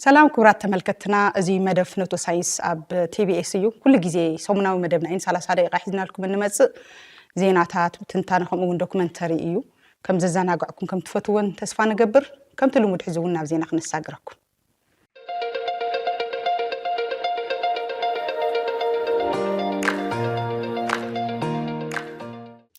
سلام كبرات تملكتنا أزي مدف نوتو ساينس أب تي بي اس يو كل جزء صومناوي مدبنا إن سالة صديقة حزنا لكم النمط زيناتات تنتانهم من دوكمنتري يو كم ززانا قعكم كم تفتون تسفان قبر كم تلو مدحزونا بزينا خن الساقركم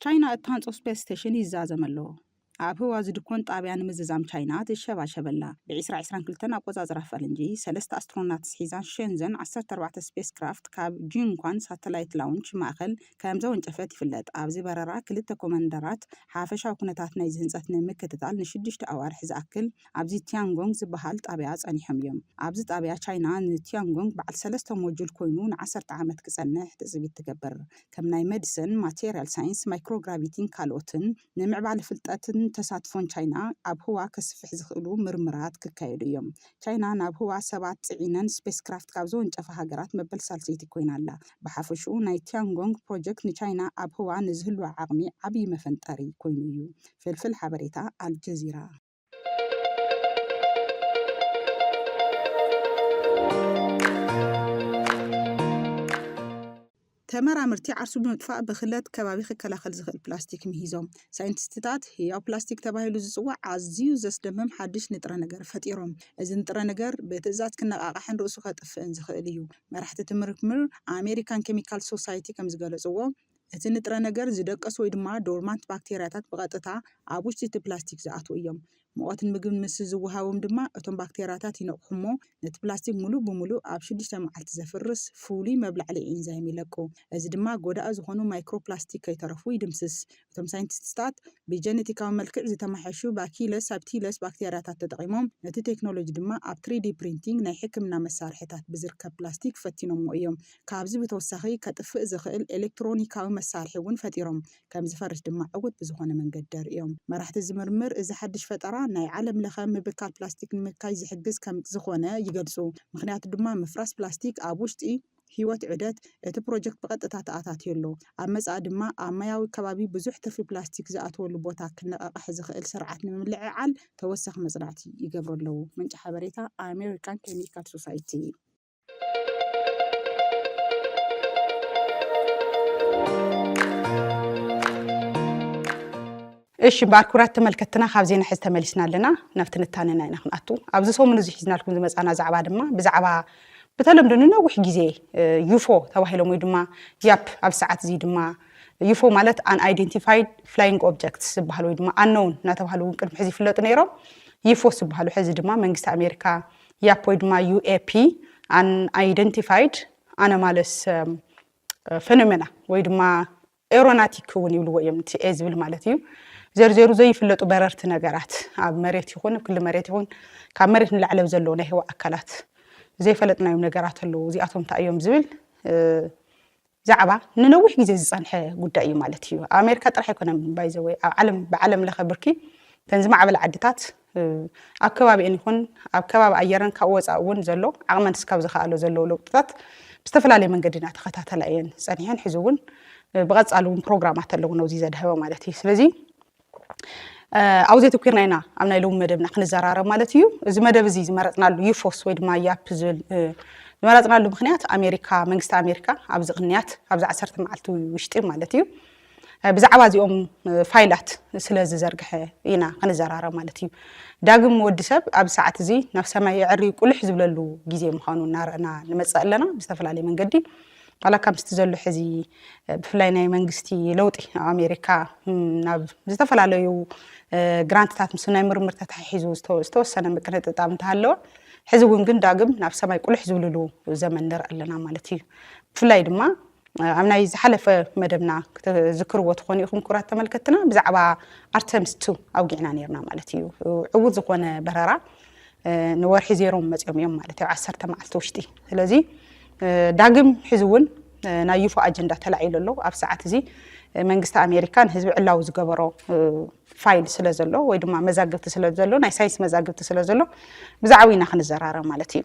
تشاينا التانس سبيس ستيشن يزازم اللو هو زدكون طابعان مززام تشاينات الشبا شبلا بعسر عسران كلتنا قوزاز رافالنجي سلست أسترونات سحيزان شينزن 14 سبيس كرافت كاب جينكوان ساتلايت لاونج ماخل كامزا وانجفات فلات أبزي برارا كلتا كوماندرات حافشا وكنتات نايزهن ساتنا مكتتال نشدشت أوار حز أكل أبزي تيانغونغ زبهال طابعات أني حميوم أبزي طابعات تشاينا تيانغونغ بعد سلست موجول كوينون 10 عامات كسنة تزبي تكبر كمناي ميديسن ماتيريال ساينس مايكروغرافيتين كالوتن نمع بعد فلتاتن تساتفون تشاينا أب هو كسفح زخلو مرمرات ككايدو يوم تشاينا ناب هو سبات عينان سبيس كرافت كابزو انجفا هاجرات مبل سالسيتي كوين الله بحافشو ناي تيانغونغ بروجكت نتشاينا أب هو نزهلو عغمي عبي مفنتاري كوينيو فلفل حبريتا الجزيرة ተመራምርቲ ዓርሱ ብምጥፋእ ብኽለት ከባቢ ክከላኸል ዝኽእል ፕላስቲክ ምሂዞም ሳይንቲስትታት ህያው ፕላስቲክ ተባሂሉ ዝጽዋዕ ኣዝዩ ዘስደምም ሓድሽ ንጥረ ነገር ፈጢሮም እዚ ንጥረ ነገር ብትእዛዝ ክነቃቕሕን ርእሱ ከጥፍእን ዝኽእል እዩ መራሕቲ ትምርምር ኣሜሪካን ኬሚካል ሶሳይቲ ከም ዝገለጽዎ እቲ ንጥረ ነገር ዝደቀሱ ወይ ድማ ዶርማንት ባክቴርያታት ብቐጥታ ኣብ ውሽጢ እቲ ፕላስቲክ ዝኣትዉ እዮም ሙቐትን ምግብን ምስ ዝወሃቦም ድማ እቶም ባክቴርያታት ይነቕሑሞ ነቲ ፕላስቲክ ሙሉእ ብሙሉእ ኣብ 6 መዓልቲ ዘፍርስ ፍሉይ መብላዕሊ ኤንዛይም ይለቁ እዚ ድማ ጎዳኢ ዝኾኑ ማይክሮፕላስቲክ ከይተረፉ ይድምስስ እቶም ሳይንቲስትታት ብጀነቲካዊ መልክዕ ዝተመሓሹ ባኪለስ ሳብቲለስ ባክቴርያታት ተጠቒሞም ነቲ ቴክኖሎጂ ድማ ኣብ 3D ፕሪንቲንግ ናይ ሕክምና መሳርሒታት ብዝርከብ ፕላስቲክ ፈቲኖሞ እዮም ካብዚ ብተወሳኺ ከጥፍእ ዝኽእል ኤሌክትሮኒካዊ መሳርሒ እውን ፈጢሮም ከም ዝፈርስ ድማ ዕውት ብዝኾነ መንገዲ ደርዮም መራሕቲ ዝምርምር እዚ ሓድሽ ፈጠራ ናይ ዓለም ለኸ ምብካል ፕላስቲክ ንምካይ ዝሕግዝ ከም ዝኾነ ይገልጹ ምክንያቱ ድማ ምፍራስ ፕላስቲክ ኣብ ውሽጢ ህይወት ዕደት እቲ ፕሮጀክት በቀጥታ ተኣታትየሎ ኣብ መጻኢ ድማ ኣብ ማያዊ ከባቢ ብዙሕ ትርፊ ፕላስቲክ ዝኣትወሉ ቦታ ክነቃቕሕ ዝኽእል ስርዓት ንምልዕዓል ተወሳኺ መጽናዕቲ ይገብሩ ኣለዉ ምንጭ ሓበሬታ ኣሜሪካን ኬሚካል ሶሳይቲ إيش باركورات تملكتنا خابزين حز تملسنا لنا نفتنتاننا نخناتو أبز سو منو زحزنا لكم زي مسأنا زعبا دما بزعبا بتلم دوننا وح جزء يوفو توهيلو ميدما ياب أب ساعات زي دما يوفو مالت unidentified flying objects سبحالو دما unknown ناتوهالو ممكن حزي فلوت نيرو يوفو سبحالو حزي دما منجست أمريكا ياب ويدما UAP unidentified anomalous phenomena ويدما aeronautic ونيولو يمتي أزبل مالتيو زرزيرو زي فلتو بررت نجارات عب مريت يكون كل مريت يكون كمريت نلعب زلونه هو أكلات زي فلتنا يوم نجارات اللو زي أتوم تأيوم زبل زعبا ننوح جزء صنحة قد أيوم مالتيو أمريكا راح يكون بايزوي بعلم لخبركي تنزمع بالعدتات أكباب إن يكون أكباب أيران كوز أون زلو عمن سكاب زخالو زلو لقطات بستفلا لي من قدنا تختات العين صنيحان حزون بغض علوم برنامجات اللو نوزي زاد هوا مالتي سلزي أوزيتو كيرنا أمنا يلوم مدبنا خن الزرارة مالتيو إذا مدب زي مرتنا له يفوس ويد ما يابزل مرتنا له بخنيات أمريكا منجست أمريكا أبز غنيات أبز عسرت معلتو وشتي مالتيو بزعوازي فايلات سلز زرقة هنا خن الزرارة مالتيو داقم ودسب أبز ساعة زي نفس ما يعري كل حزب له جزء مخانو نارنا نمسألنا بستفل عليه من قدي على كم استزلوا حزي بفلاينا منجستي لوطي أمريكا ناب زتفل عليه جرانت تات مسنا مرمر تحيزو استوسنا مكانت تام تهلو حزب يمكن داقم نفس ما يقول حزب له زمن در لنا مالتي بفلاي دما عمنا يزحلف مدبنا ذكر وتخوني يكون كرات تملكتنا بزعبا أرتمس 2 أو جعنا نيرنا مالتي عوض زقنا بررة نور حزيرهم مزيوم يوم مالتي 10 معلتوشتي لذي داقم حزون نايفو أجندة تلعيل له أب ساعات زي منجست أمريكان حزب علاو زقبرو فايل سلازلو ويدما مزاقبت سلازلو ناي سايس مزاقبت سلازلو بزعوينا خن الزرارة مالتي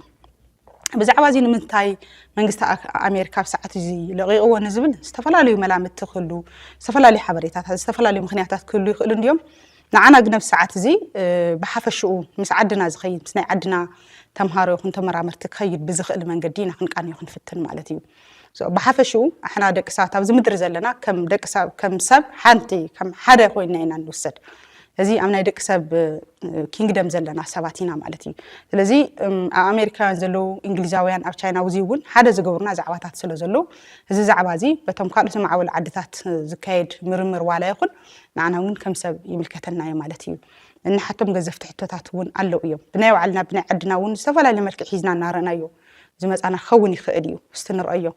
بزعوازي نمنتاي منجست أمريكا بساعات زي لغيقو نزبل استفلاليو ملامت تخلو استفلالي حبريتات استفلالي مخنياتات كله يخلون اليوم نعنا جنب ساعات زي بحفشوا مساعدنا زخيد بس نعدنا تمهارو يخون تمرامرت خيد بزخل من قدينا كان يخون في التن مالتي بحفشوا احنا دك ساعات بز مدرز لنا كم دك ساعة كم سب حنتي كم حدا خوينا إن نوسد هذه أمنا دك سب كينغدم زلنا سباتينا مالتي لذي أمريكا زلوا إنجليزاويان أو تشاينا وزيون حدا زجورنا زعواتات سلو زلوا هذه زعبازي بتم قالوا سمع أول عدتات زكايد مرمر ولا يخون معنا ون كم سب يملكتنا يا مالتي إن حتى مجزفت حتتات ون قالوا يوم بناو علنا بنا عدنا ون سفلا لملك حيزنا نارنا يو زي ما أنا خوني خاليو استنر أيو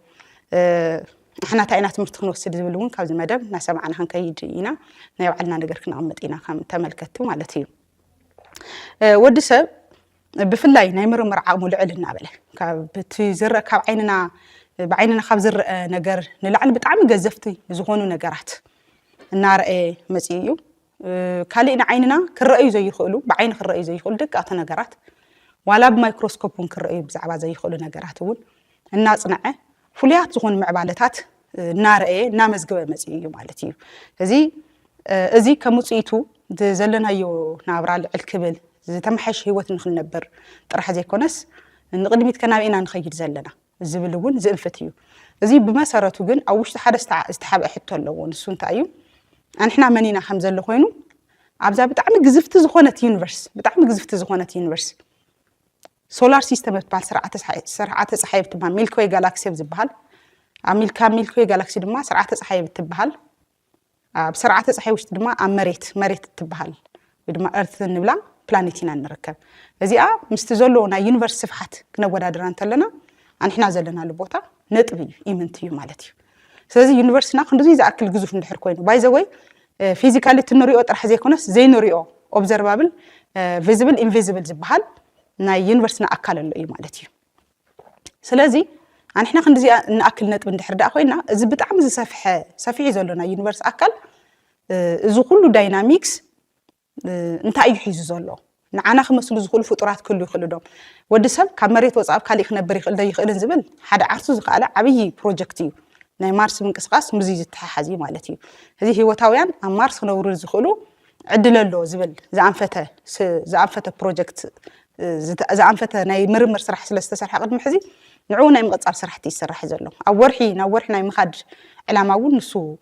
إحنا تاينا تمرت نوصل زبلون كابز مدام ناس معنا هنكيد إينا ناو علنا نقدر كنا عمتينا خم تملكتو مالتي ودسب بفلاي نايمر مرعى ملعلنا بله كبتزر كاب عيننا بعيننا خاب زر نجر نلعن بتعمل جزفتي زخونو نجرات النار مسيو كالينا عيننا كالرأي زي يخلو بعين الرأي زي يخلو دك أتنا نجرات ولا بميكروسكوب كالرأي بزعبا زي يخلو نجرات ون الناس نعه فليات زخون معبالتات النار نامز جوا مسيو مالتيو هذي كمسيتو زلنا يو نابرال الكبل زي تمحش هوت نخل نبر طرح زي كونس نقدميت كنا بينا نخيل زلنا الزبلون زنفتيو زي بمسارته جن أو وش حدا استحب أحطه لون السون تأيو إحنا منينا خمسة اللي خوينو عبزة بتعمل جزفت زخونة يونيفرس بتعمل جزفت زخونة يونيفرس سولار سيستم بتبع سرعات صحيح بتبع ميلكوي جالاكسي بزبهال عميل كام ميلكوي جالاكسي دما سرعات صحيح بتبهال بسرعات صحيح وش دما مريت تبهال بدما أرث نبلا بلانيتنا نركب لذي مستزولونا يونيفرس صفحات كنا ودادران تلنا إحنا زلنا لبوتا نطبي إيمنتيو مالتيو سلازي يونيفرسنا خندوزي إذا أكل جزء من الحركوين باي ذا واي فيزيكالي تنوريو طرح زي كونس زي نوريو observable visible invisible زبحال نا يونيفرسنا أكل اللي مالتيو سلازي إحنا خندوزي نأكل نطبي ندحر دا خوينا إذا بتعمل صفحي زلنا يونيفرس أكل إذا كله دايناميكس أنت أي حيز زلوا نعنا خمس لزخول فطرات كله يخلدهم ودسب كاميرات واتساب كالي خنبر يخلد زبل حدا عرسو زقاله عبي بروجكتيو ناي مارس منقسقاس مزيج تحازي مالتي هذه هوتاويان ام مارس نورو زخلو عدللو زبل زعنفته بروجكت زعنفته ناي مرمر سرح سلستصرح قدم حزي نعونا يمقصار سرحتي يسرح زلو او ورحي ناي مخاد علاماو نسو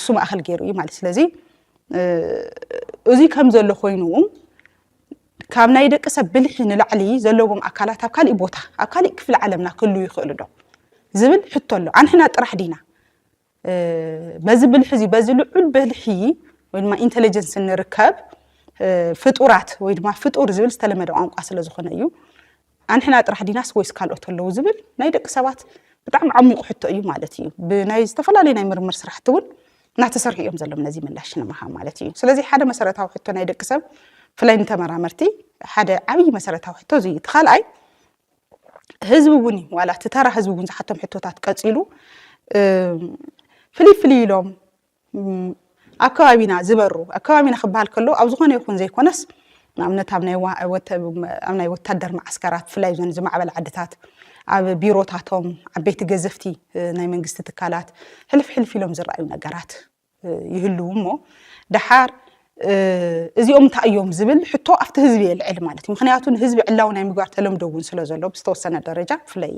ما اخل غيرو مالتي سلازي ازي كم زلو خوينو كامنا يدق سبلح نلعلي زلوهم أكلات أكالي بوتا أكالي كفل عالمنا كله يخلو دو زبل حطوا له عنحنا طرح دينا بزبل حزي بزلو عل بلحي وين ما انتليجنس نركب فطورات وين ما فطور زبل استلمدو عنق أصل زخنا أيو عنحنا طرح دينا سويس كالوت له زبل نايدق سبات بتعم عمق حطوا أيو مالتي بنايز تفلا لينا يمرمر سرحتون نعتسرح يوم زلو منازي من لاشنا معها مالتي سلازي حدا مسارتها وحطوا نايدق سب فلاين تمرامرتي حدا عبي مسارتها وحطو زي تخالعي هزب بني ولا تترى هزب بني حتى محطوطات قصيلو فلي لهم أكوابينا زبرو أكوابينا خبال كله أو زخون يكون زي كونس أمنت أمنا يوتدر مع عسكرات فلاي زون زمع بالعدتات بيروتاتهم عبيت جزفتي ناي من قصة تكالات حلف لهم زرعي ونقرات يهلوهم دحار እዚኦም ታዮም ዝብል ሕቶ ኣፍተ ህዝቢ የልዕል ማለት እዩ ምክንያቱ ህዝቢ ዕላው ናይ ምግባር ተለምዶውን ስለዘሎ ብዝተወሰነ ደረጃ ፍላይ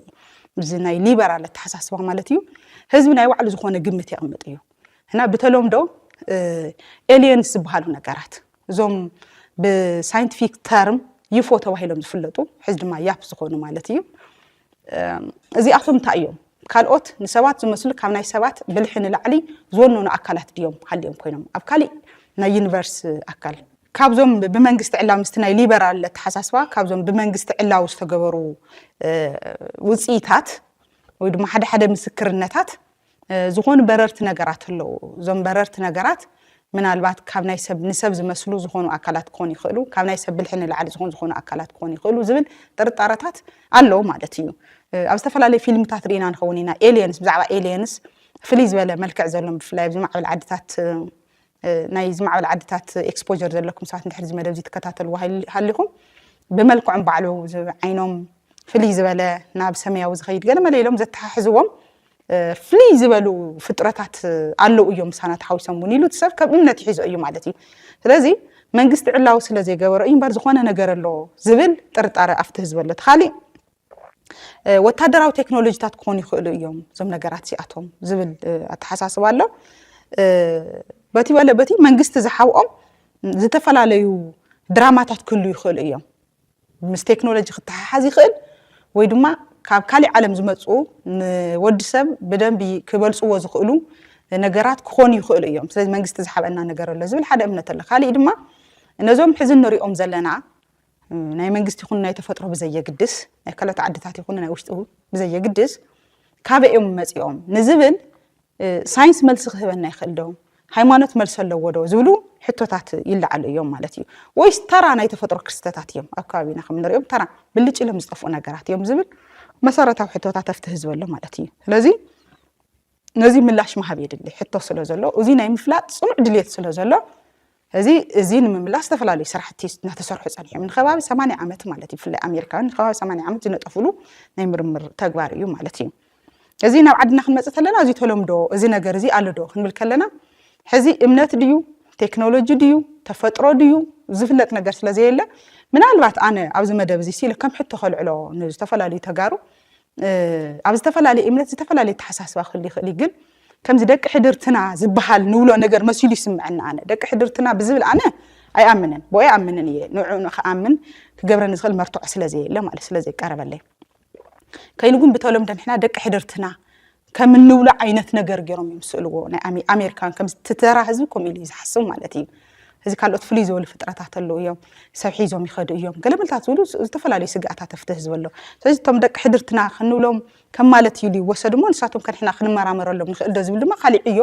ብዝናይ ሊበራል ተሓሳስባ ማለት እዩ ህዝቢ ናይ ባዕሉ ዝኾነ ግምት ይቕምጥ እዩ እና በተለምዶ ኤሊየንስ ዝበሃሉ ነገራት እዞም ብሳይንቲፊክ ተርም ይፎ ተባሂሎም ዝፍለጡ ሕዚ ድማ ያፕ ዝኾኑ ማለት እዩ እዚኣቶም ታዮም ካልኦት ንሰባት ዝመስሉ ካብ ናይ ሰባት ብልሕን ላዕሊ ዝወነኑ ኣካላት ድዮም ሃልዮም ኮይኖም ኣብ ካሊእ نا يونيفرس أكل كابزوم بمنجست علاو مستناي ليبرال تحساسوا كابزوم بمنجست علاو استجبروا وزيتات ويدوم حدا مسكر النتات زخون بررت نجارات له زوم بررت نجارات من البعض كابنا يسب نسب زمسلو زخونوا أكلات كوني خلو كابنا يسب بالحين العادي زخونوا أكلات كوني خلو زبل طرطارتات الله ما دتيو أبستفعل على فيلم تاثرين عن خونينا إلينس بزعوا إلينس فليز ولا ملك عزلهم في لايف مع العادات نايز مع العدتات اكسبوجر زلكم ساعات نحرز مدام زي تكتاتلوا هالليهم بملكم بعلو عينهم فليز ولا ناب سميا وزغيد قال ما ليلهم زت حزوهم ፍሊ ዝበሉ ፍጥረታት ኣለው እዮም ምሳና ተሓዊሶም ውን ኢሉ ሰብ ከም እምነት ይሒዞ እዩ ማለት እዩ ስለዚ መንግስቲ ዕላው ስለ ዘይገበረ እዩ እምበር ዝኾነ ነገር ኣሎ ዝብል ጥርጣረ ኣፍቲ ህዝቢ ኣሎ ተኻሊእ ወታደራዊ ቴክኖሎጂታት ክኾኑ ይኽእሉ እዮም እዞም ነገራት እዚኣቶም ዝብል ኣተሓሳስባ ኣሎ በቲ በለበቲ መንግስቲ ዝሓውኦም ዝተፈላለዩ ድራማታት ክህሉ ይኽእሉ እዮም ምስ ቴክኖሎጂ ክትሓሓዝ ይኽእል ወይ ድማ ካብ ካሊእ ዓለም ዝመፁ ንወዲ ሰብ ብደንቢ ክበልፅዎ ዝኽእሉ ነገራት ክኾኑ ይኽእሉ እዮም ስለዚ መንግስቲ ዝሓበና ነገር ኣሎ ዝብል ሓደ እምነት ኣሎ ካሊእ ድማ ነዞም ሕዚ ንሪኦም ዘለና ናይ መንግስቲ ይኹን ናይ ተፈጥሮ ብዘየግድስ ናይ ካልኦት ዓድታት ይኹን ናይ ውሽጢ ብዘየግድስ ካበኦም መፂኦም ንዝብል ሳይንስ መልሲ ክህበና ይኽእል ዶ ሃይማኖት መልሲ ኣለዎ ዶ ዝብሉ ሕቶታት ይለዓሉ እዮም ማለት እዩ ወይስ ተራ ናይ ተፈጥሮ ክስተታት እዮም ኣብ ከባቢና ከም ንሪኦም ተራ ብልጭ ኢሎም ዝጠፍኡ ነገራት እዮም ዝብል መሰረታዊ ሕቶታት ኣፍቲ ህዝቢ ኣሎ ማለት እዩ ስለዚ ነዚ ምላሽ መሃብ የድሊ ሕቶ ስለ ዘሎ እዚ ናይ ምፍላጥ ፅኑዕ ድልየት ስለ ዘሎ እዚ ንምምላስ ዝተፈላለዩ ስራሕቲ እናተሰርሑ ፀኒሖም ንከባቢ 80 ዓመት ማለት እዩ ብፍላይ ኣሜሪካን ንከባቢ 80 ዓመት ዝነጠፍሉ ናይ ምርምር ተግባር እዩ ማለት እዩ እዚ ናብ ዓድና ክንመፅእ ከለና እዚ ተለምዶ እዚ ነገር እዚ ኣሎ ዶ ክንብል ከለና ሕዚ እምነት ድዩ ቴክኖሎጂ ድዩ ተፈጥሮ ድዩ ዝፍለጥ ነገር ስለዘየለ ምናልባት ኣነ ኣብዚ መደብ እዚ ሲለ ከም ሕቶ ከልዕሎ ንዝተፈላለዩ ተጋሩ ኣብ ዝተፈላለዩ እምነት ዝተፈላለዩ ተሓሳስባ ክህሊ ይኽእል ግን ከምዚ ደቂ ሕድርትና ዝበሃል ንብሎ ነገር መሲሉ ይስምዐና ኣነ ደቂ ሕድርትና ብዝብል ኣነ ኣይኣምንን ቦ ኣይኣምንን እየ ንዕኡ ክኣምን ክገብረኒ ዝኽእል መርትዖ ስለዘየለ ማለት ስለዘይቀረበለይ ከይኑ ግን ብተለምዶ ንሕና ደቂ ሕድርትና ከም እንብሎ ዓይነት ነገር ገይሮም ይምስልዎ ናይ ኣሜሪካን ከም ትተራ ህዝቢ ከም ኢሉ ዝሓስብ ማለት እዩ እዚ ካልኦት ፍሉይ ዝበሉ ፍጥረታት ኣለዉ እዮም ሰብ ሒዞም ይኸዱ እዮም ገለመልታት ዝብሉ ዝተፈላለዩ ስግኣታት ኣፍቲ ህዝቢ ኣሎ ስለዚ እቶም ደቂ ሕድርትና ክንብሎም ከም ማለት እዩ ይወሰዱ እሞ ንሳቶም ከንሕና ክንመራመረሎም ንኽእል ዶ ዝብል ድማ ካሊእ ዕዮ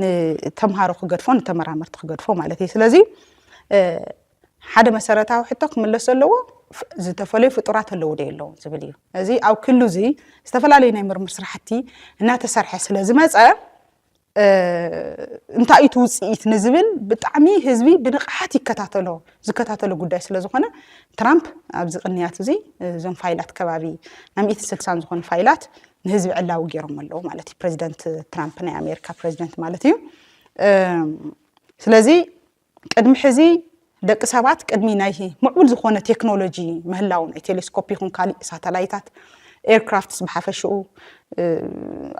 ንተምሃሮ ክገድፎ ንተመራመርቲ ክገድፎ ማለት እዩ ስለዚ ሓደ መሰረታዊ ሕቶ ክምለስ ኣለዎ ዝተፈለዩ ፍጡራት ኣለዉ ዶ የለዉ ዝብል እዩ እዚ ኣብ ክሉ እዚ ዝተፈላለዩ ናይ ምርምር ስራሕቲ እናተሰርሐ ስለ ዝመፀ እንታይ እዩ ውፅኢት ንዝብል ብጣዕሚ ህዝቢ ብንቕሓት ዝከታተሎ ጉዳይ ስለ ዝኾነ ትራምፕ ኣብዚ ቅንያት እዚ እዞም ፋይላት ከባቢ ናይ 160 ዝኾኑ ፋይላት ንህዝቢ ዕላዊ ገይሮም ኣለዉ ማለት እዩ ፕሬዚደንት ትራምፕ ናይ ኣሜሪካ ፕሬዚደንት ማለት እዩ ስለዚ ቅድሚ ሕዚ ደቂ ሰባት ቅድሚ ናይ ምዕቡል ዝኾነ ቴክኖሎጂ ምህላው ናይ ቴሌስኮፕ ይኹን ካሊእ ሳተላይታት ኤርክራፍትስ ብሓፈሽኡ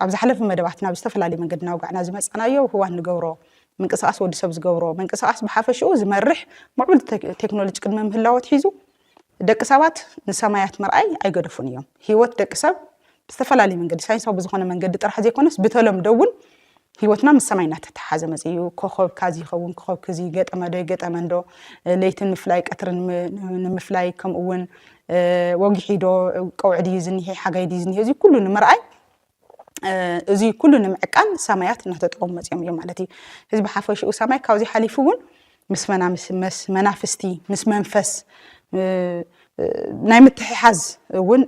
ኣብ ዝሓለፈ መደባትና ብዝተፈላለዩ መንገዲ ናውጋዕና ዝመፀናዮ ህዋን ንገብሮ ምንቅስቃስ ወዲ ሰብ ዝገብሮ ምንቅስቃስ ብሓፈሽኡ ዝመርሕ ምዕቡል ቴክኖሎጂ ቅድሚ ምህላወት ሒዙ ደቂ ሰባት ንሰማያት ምርኣይ ኣይገደፉን እዮም ሂወት ደቂ ሰብ ብዝተፈላለዩ መንገዲ ሳይንሳዊ ብዝኾነ መንገዲ ጥራሕ ዘይኮነስ ብተለምዶ እውን ሂወትና ምስ ሰማይ እናተተሓሓዘ መፅኡ ኮኸብ ካዚ ይኸውን ኮኸብ ክዚ ገጠመ ዶ ገጠመን ዶ ለይትን ምፍላይ ቀትርን ንምፍላይ ከምኡ እውን ወጊሒ ዶ ቀውዒ ድዩ ዝኒሄ ሓጋይ ድዩ ዝኒሄ እዚ ኩሉ ንምርኣይ እዚ ኩሉ ንምዕቃን ሰማያት እናተጠቐሙ መፅኦም እዮም ማለት እዩ እዚ ብሓፈሽኡ ሰማይ ካብዚ ሓሊፉ እውን ምስ መናፍስቲ ምስ መንፈስ ናይ ምትሕሓዝ እውን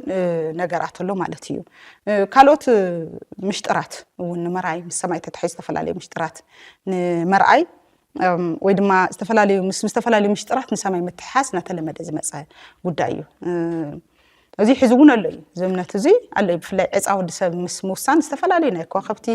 ነገራት ኣሎ ማለት እዩ ካልኦት ምሽጥራት እውን ንምርኣይ ምስ ሰማይ ተታሒዙ ዝተፈላለዩ ምሽጥራት ንምርኣይ ወይ ድማ ዝተፈላለዩ ምሽጥራት ንሰማይ ምትሕሓዝ እናተለመደ ዝመፀ ጉዳይ እዩ እዚ ሕዚ እውን ኣሎ እዩ ዝምነት እዚ ኣሎ ብፍላይ ዕፃ ወዲ ሰብ ምስ ምውሳን ዝተፈላለዩ ናይ ከዋኽብቲ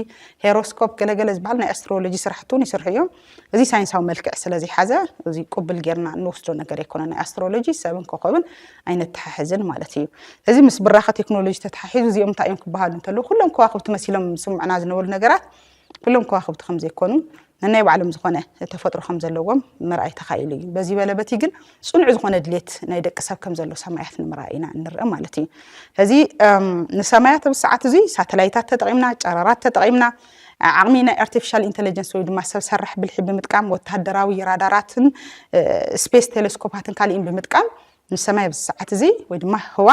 ሄሮስኮፕ ገለገለ ዝበሃል ናይ ኣስትሮሎጂ ስራሕቲ እውን ይስርሑ እዮም እዚ ሳይንሳዊ መልክዕ ስለዘይሓዘ እዚ ቅብል ጌርና እንወስዶ ነገር ኣይኮነ ናይ ኣስትሮሎጂ ሰብን ኮኸብን ኣይነተሓሕዝን ማለት እዩ እዚ ምስ ብራኸ ቴክኖሎጂ ተተሓሒዙ እዚኦም እንታይ እዮም ክበሃሉ እንተለዉ ኩሎም ከዋኽብቲ መሲሎም ስምዕና ዝነበሩ ነገራት ኩሎም ከዋኽብቲ ከም ዘይኮኑ ነናይ ባዕሎም ዝኾነ ተፈጥሮ ከም ዘለዎም ምርኣይ ተኻኢሉ እዩ በዚ በለበቲ ግን ፅኑዕ ዝኾነ ድሌት ናይ ደቂ ሰብ ከም ዘሎ ሰማያት ንምርኣይ ኢና ንርአ ማለት እዩ እዚ ንሰማያት ኣብ ሰዓት እዚ ሳተላይታት ተጠቒምና ጨረራት ተጠቒምና ዓቕሚ ናይ ኣርቲፊሻል ኢንተለጀንስ ወይ ድማ ሰብ ሰራሕ ብልሒ ብምጥቃም ወታደራዊ ራዳራትን ስፔስ ቴሌስኮፓትን ካሊእን ብምጥቃም ንሰማይ ኣብ ሰዓት እዚ ወይ ድማ ህዋ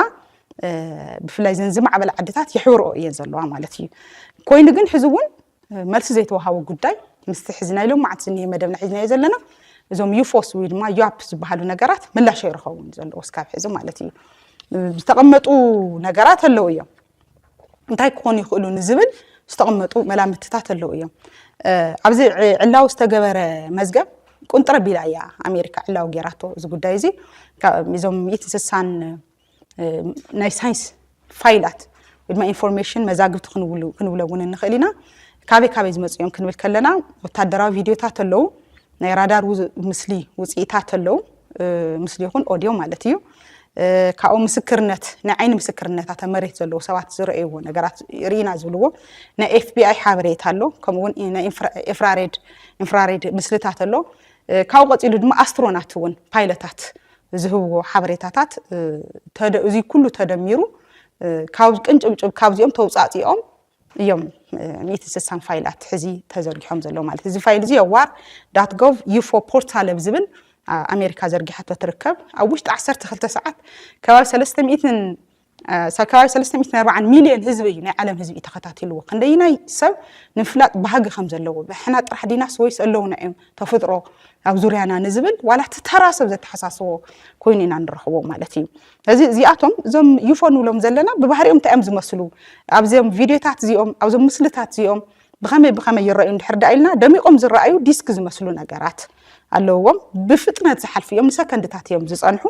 ብፍላይ ዝማዕበላ ዓድታት ይሕብርኦ እየን ዘለዋ ማለት እዩ ኮይኑ ግን ሕዚ እውን መልሲ ዘይተዋሃቦ ጉዳይ ምስቲ ሕዝና ኢሎም ማዓት ዝኒሄ መደብና ሒዝና ዘለና እዞም ዩፎስ ወይ ድማ ዩኣፕ ዝበሃሉ ነገራት ምላሽ ይረኸቡን ዘለዎ እስካብ ሕዚ ማለት እዩ ዝተቐመጡ ነገራት ኣለዉ እዮም እንታይ ክኾኑ ይኽእሉ ንዝብል ዝተቐመጡ መላምትታት ኣለዉ እዮም ኣብዚ ዕላው ዝተገበረ መዝገብ ቁንጥረ ቢላ እያ ኣሜሪካ ዕላው ጌራቶ እዚ ጉዳይ እዚ እዞም 160 ናይ ሳይንስ ፋይላት ودما ኢንፎርሜሽን መዛግብቲ ክንብለውን ንኽእሊና ካበይ ዝመጽዮም ክንብል ከለና ወታደራዊ ቪድዮታት ኣለው ናይ ራዳር ምስሊ ውጽኢታት ኣለው ምስሊ ይኹን ኦዲዮ ማለት እዩ ካብኡ ምስክርነት ናይ ዓይኒ ምስክርነታት መሬት ዘለው ሰባት ዝረኣይዎ ነገራት ሪና ዝብልዎ ናይ FBI ሓበሬታ ኣሎ ከምኡውን ናይ ኢንፍራሬድ ምስልታት ኣሎ ካብኡ ቀፂሉ ድማ ኣስትሮናት እውን ፓይለታት ዝህብዎ ሓበሬታታት እዚ ኩሉ ተደሚሩ ካብ ቅንጭብጭብ ካብዚኦም ተውጻጽኦም እዮም 160 ፋይላት ሕዚ ተዘርጊሖም ዘለው ማለት እዚ ፋይል እዚ war.gov UFO portal ዝብል ኣሜሪካ ዘርጊሓቶ ትርከብ ኣብ ውሽጢ 12 ሰዓት ከባቢ 340 ሚልዮን ህዝቢ እዩ ናይ ዓለም ህዝቢ ተኸታቲልዎ ክንደይናይ ሰብ ንፍላጥ ባህጊ ከም ዘለዎ ብሕና ጥራሕ ዲናስ ወይስ ኣለውና እዮም ተፈጥሮ ኣብ ዙርያና ንዝብል ዋላ ተራሰብ ዘተሓሳስቦ ኮይኑ ኢና ንረኽቦ ማለት እዩ እዚ እዚኣቶም እዞም ዩፎ ንብሎም ዘለና ብባህሪኦም እንታይ እዮም ዝመስሉ ኣብዞም ቪድዮታት እዚኦም ኣብዞም ምስልታት እዚኦም ብኸመይ ይረኣዩ እንድሕር ዳኢልና ደሚቆም ዝረኣዩ ዲስክ ዝመስሉ ነገራት ኣለዎም ብፍጥነት ዝሓልፉ እዮም ንሰከንድታት እዮም ዝጸንሑ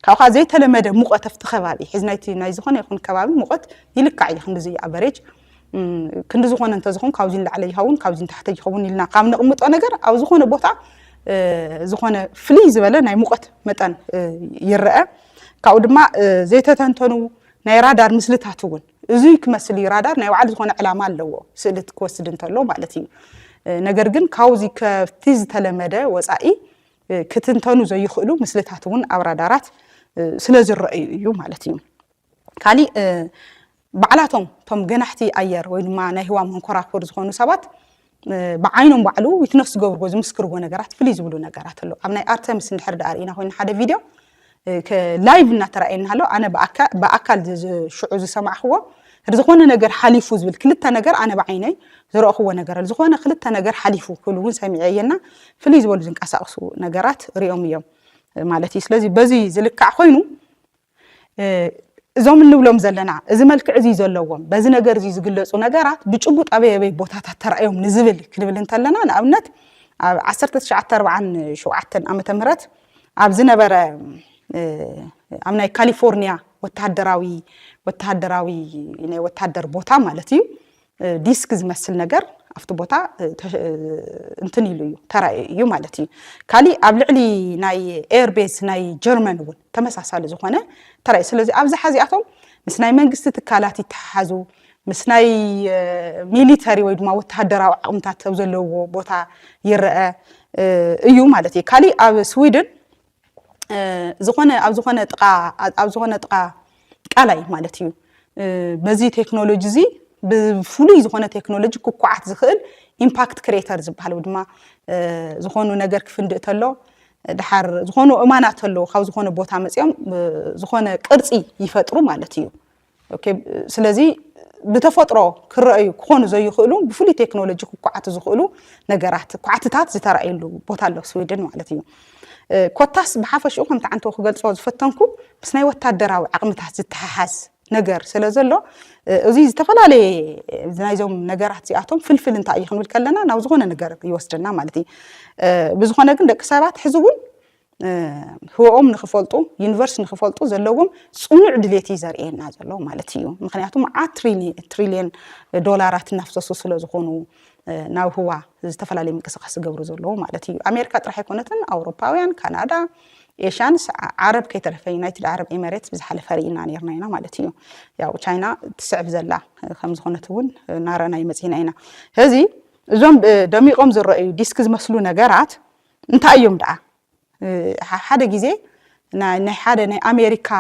ካብኻ ዘይተለመደ ሙቐት ኣብቲ ከባቢ ሕዚ ናይ ዝኾነ ይኹን ከባቢ ሙቐት ይልካዕ እዩ ክንዲ ኣቨሬጅ ክንዲ ዝኾነ እንተዝኾን ካብዚ ንላዕሊ ይኸውን ካብዚ ንታሕቲ ይኸውን ኢልና ካብ ነቕምጦ ነገር ኣብ ዝኾነ ቦታ ዝኾነ ፍልይ ዝበለ ናይ ሙቐት መጠን ይረአ ካብኡ ድማ ዘይተተንተኑ ናይ ራዳር ምስልታት እውን እዙይ ክመስል ራዳር ናይ ባዕሉ ዝኾነ ዕላማ ኣለዎ ስእሊ ክወስድ እንተሎ ማለት እዩ ነገር ግን ካብዚ ከፍቲ ዝተለመደ ወፃኢ ክትንተኑ ዘይኽእሉ ምስልታት እውን ኣብ ራዳራት ስለ ዝረአዩ እዩ ማለት እዩ ካሊእ ባዕላቶም ቶም ገናሕቲ ኣየር ወይ ድማ ናይ ህዋ መንኮራኩር ዝኾኑ ሰባት بعينهم بعلو ويتنفس جور جوز مسكر ونجارات فليز بلو نجارات له أبناء أرتمس نحرد أرينا هون حدا فيديو كلايف نترأينا هلا أنا بأكل شعوز سمع هو رزقنا نجار حليفوز بالكلتا نجار أنا بعيني زرق هو نجار رزقنا خلتا نجار حليفو كلون سامعينا فليز بلو زنك أساسو نجارات ريومية مالتي سلازي بزي زلك عخينو زوم نبلوم زلنا إذا ملك عزيز اللوم بزي نجار زي زقلص ونجارات بتشبط أبي بوتات ترأيهم نزبل كنبل انت لنا أنا أبنت عصرت شعتر عن شو عتن أم تمرت عبزنا برا أمنا كاليفورنيا والتهدراوي يعني والتهدر بوتا مالتي ديسكز مثل نجار أفتو بوتا انتني ليو ترى يو مالتي كالي أبلعلي ناي إيربيس ناي جيرمان ون تمساسال زخونه ترى سلازي أبزح هذياتهم مس ناي منجست تكالاتي تحازو مس ناي ميليتاري ويدما وتهدراو عقمتات تبزلو بوتا يرأى يو مالتي كالي أب سويدن زخونه تقا قالاي مالتي بزي تكنولوجي زي بفولي زخونه تكنولوجي كوكعات زخل امباكت كريتر زبحالو دما زخونو نجر كفندق تلو دحر زخونو امانات تلو خاو زخونو بوتا مصيام زخونه قرصي يفطرو مالتي اوكي سلازي بتفطرو كرأيو كونو زي يخلو بفولي تكنولوجي كوكعات زخلو نجرات كوعاتات زترايلو بوتا لو سويدن مالتي كوتاس بحافش او كنت عنتو خغلصو زفتنكو بس ناي وتادراو عقمتات زتححاز نجر سلازلو ازي زتفلالي زنايزوم نجرات زياتهم فلفل انت اي خنبل كلنا ناو زغونه نجر يوسدنا مالتي بزغونه كن دك سبات حزون هو نخفلطو يونيفرس نخفلطو زلوهم صنع دليتي زرينا زلو مالتيو مخنياتهم 10 تريليون دولارات نفسو سلو زغونو ناو هو زتفلالي منقسقاس غبرو زلو مالتيو امريكا طرح يكونتن اوروباويان كندا إيشانس عرب كيترفي يونايتد عرب إمارات بزحل فريقنا نيرناينا مالتيو ياو تشاينا تسعف زلا خمس خونتون نارنا يمزيناينا هذه زوم دميقوم زرأي ديسكز مسلو نجارات انت أيوم دعا حدا جيزي نا حدا نا أمريكا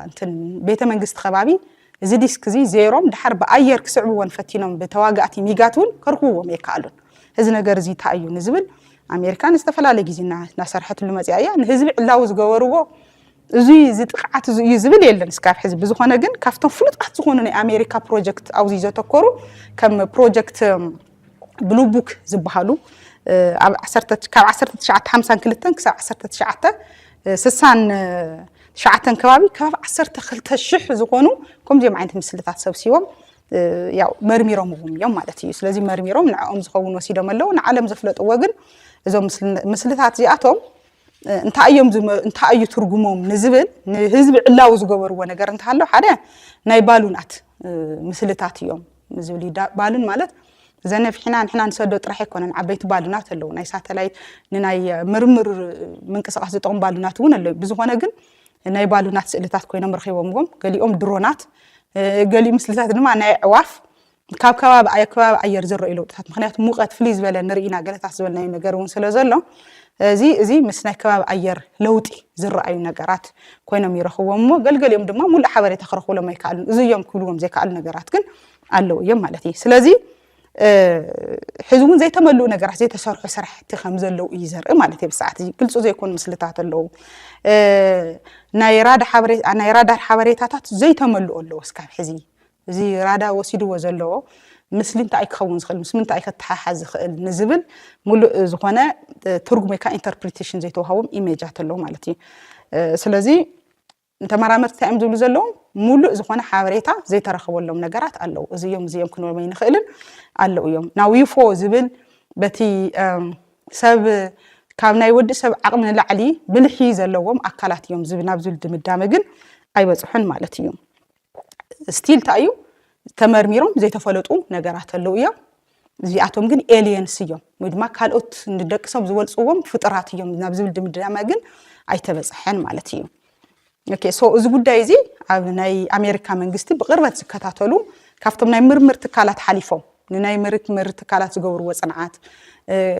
انتن بيت منجست خبابي زي ديسكزي زيروم دحر بأير كسعبون فتينهم بتواقعتي ميقاتون كرهوهم يكالون هذا نجار زي تأيو نزبل أمريكان استفلا لجيزنا نصرحت المزيايا نهزب علاوز جوروه زي زتقعت يزبل يلن سكاف حزب زخونه جن كافتن فلطات زخونه أمريكا بروجكت أو زي زتكورو كم بروجكت بلو بوك زبحالو عصرت شعت 5 كلتن كسا عصرت شعته سسان شعتن كبابي كاف عصرت خلت الشح زخونو كم زي معين مسلطات سبسيوم ياو مرميروم يوم مالتي سلازي مرميروم نعم زخون وسيدة ملو نعلم زفلت وجن إذا مسلطات زياتهم انت أي ترجمهم نزبل نهزب علاوز جبر ونجار انت هلا حدا نايبالونات ምስልታት እዮም ዝብል ባሉን ማለት ዘነፍሒና ንሕና ንሰዶ ጥራሕ ይኮነን ዓበይቲ ባሉናት ኣለዉ ናይ ሳተላይት ንናይ ምርምር ምንቅስቃስ ዝጠቕሙ ባሉናት እውን ኣለዉ ብዝኾነ ግን ናይ ባሉናት ስእልታት ኮይኖም ረኺቦምዎም ገሊኦም ድሮናት ገሊ ምስልታት ድማ ናይ ዕዋፍ ካብ ከባቢ ኣየር ዝረአዩ ለውጥታት ምክንያቱ ሙቐት ፍልይ ዝበለ ንርኢና ገለታት ዝበልናዩ ነገር እውን ስለ ዘሎ እዚ ምስ ናይ ከባቢ ኣየር ለውጢ ዝረአዩ ነገራት ኮይኖም ይረኽቦም እሞ ገልገሊኦም ድማ ሙሉእ ሓበሬታ ክረኽብሎም ኣይከኣሉን እዚዮም ክብልዎም ዘይከኣሉ ነገራት ግን ኣለዉ እዮም ማለት እዩ ስለዚ ሕዚ እውን ዘይተመልኡ ነገራት ዘይተሰርሑ ስራሕቲ ከም ዘለዉ እዩ ዘርኢ ማለት እዩ ብሰዓት እዚ ግልፁ ዘይኮኑ ምስልታት ኣለዉ ናይ ራዳር ሓበሬታታት ዘይተመልኡ ኣለዉ እስካብ ሕዚ እዚ ራዳ ወሲድዎ ዘለዎ ምስሊ እንታይ ክኸውን ዝኽእል ምስ ምንታይ ከተሓሓዝ ዝኽእል ንዝብል ሙሉእ ዝኾነ ትርጉም ወይ ከዓ ኢንተርፕሪቴሽን ዘይተዋሃቦም ኢሜጃት ኣለዉ ማለት እዩ ስለዚ ተመራመርቲ እንታይ እዮም ዝብሉ ዘለዎም ሙሉእ ዝኾነ ሓበሬታ ዘይተረኸበሎም ነገራት ኣለዉ እዚኦም ክንብሎም ኣይንኽእልን ኣለዉ እዮም ናው ዩፎ ዝብል በቲ ሰብ ካብ ናይ ወዲ ሰብ ዓቕሚ ንላዕሊ ብልሒ ዘለዎም ኣካላት እዮም ናብ ዝብል ድምዳመ ግን ኣይበፅሑን ማለት እዩ ስቲል እንታይ እዩ ተመርሚሮም ዘይተፈለጡ ነገራት ኣለዉ እዮም እዚኣቶም ግን ኤሊየንስ እዮም ወይ ድማ ካልኦት ንደቂ ሰብ ዝበልፅዎም ፍጥራት እዮም ናብ ዝብል ድምዳመ ግን ኣይተበፅሐን ማለት እዩ ኦኬ ሶ እዚ ጉዳይ እዚ ኣብ ናይ ኣሜሪካ መንግስቲ ብቅርበት ዝከታተሉ ካብቶም ናይ ምርምር ትካላት ሓሊፎም ንናይ ምርምር ትካላት ዝገብርዎ ፅንዓት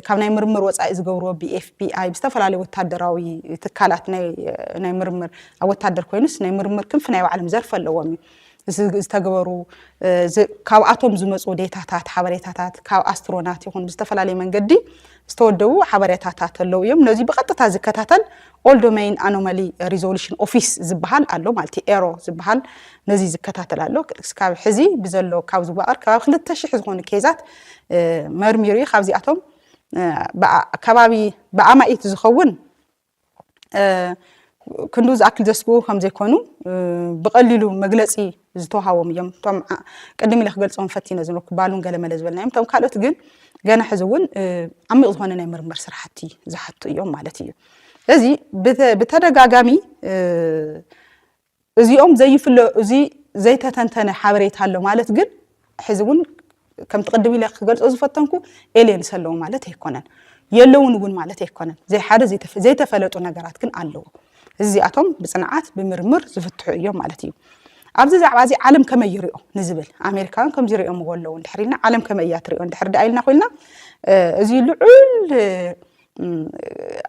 ካብ ናይ ምርምር ወፃኢ ዝገብርዎ BFBI ብዝተፈላለዩ ወታደራዊ ትካላት ናይ ምርምር ኣብ ወታደር ኮይኑስ ናይ ምርምር ክንፍ ናይ ባዕሎም ዘርፍ ኣለዎም ዝተገበሩ ካብኣቶም ዝመፁ ዴታታት ሓበሬታታት ካብ ኣስትሮናት ይኹን ብዝተፈላለዩ መንገዲ ዝተወደቡ ሓበሬታታት ኣለዉ እዮም ነዚ ብቐጥታ ዝከታተል ኦል ዶሜይን ኣኖማሊ ሪዞሉሽን ኦፊስ ዝበሃል ኣሎ ማለት ኤሮ ዝበሃል ነዚ ዝከታተል ኣሎ እስካብ ሕዚ ብዘሎ ካብ ዝዋቀር ከባቢ 2000 ዝኾኑ ኬዛት መርሚሩ ካብዚኣቶም ከባቢ ብኣማኢት ዝኸውን ክንዱ ዝኣክል ዘስግኡ ከም ዘይኮኑ ብቐሊሉ መግለፂ ዝተዋሃቦም እዮም ቶም ቅድም ኢለ ክገልፆም ፈቲነ ዝነበርኩ ባሉን ገለመለ ዝበልናዮም ቶም ካልኦት ግን ገና ሕዚ እውን ዓሚቕ ዝኾነ ናይ ምርምር ስራሕቲ ዝሓቱ እዮም ማለት እዩ እዚ ብተደጋጋሚ እዚኦም እዚ ዘይተተንተነ ሓበሬታ ኣሎ ማለት ግን ሕዚ እውን ከም ትቅድም ኢለ ክገልፆ ዝፈተንኩ ኤሊየንስ ኣለዉ ማለት ኣይኮነን የለውን እውን ማለት ኣይኮነን ሓደ ዘይተፈለጡ ነገራት ግን ኣለዉ እዚኣቶም ብፅንዓት ብምርምር ዝፍትሑ እዮም ማለት እዩ ኣብዚ ዛዕባ እዚ ዓለም ከመይ ይሪኦ ንዝብል ኣሜሪካን ከም ዝሪኦም ኣለዉ እንድሕሪና ዓለም ከመይ እያ ትሪኦ እንድሕር ዳኢልና ኮይልና እዚ ልዑል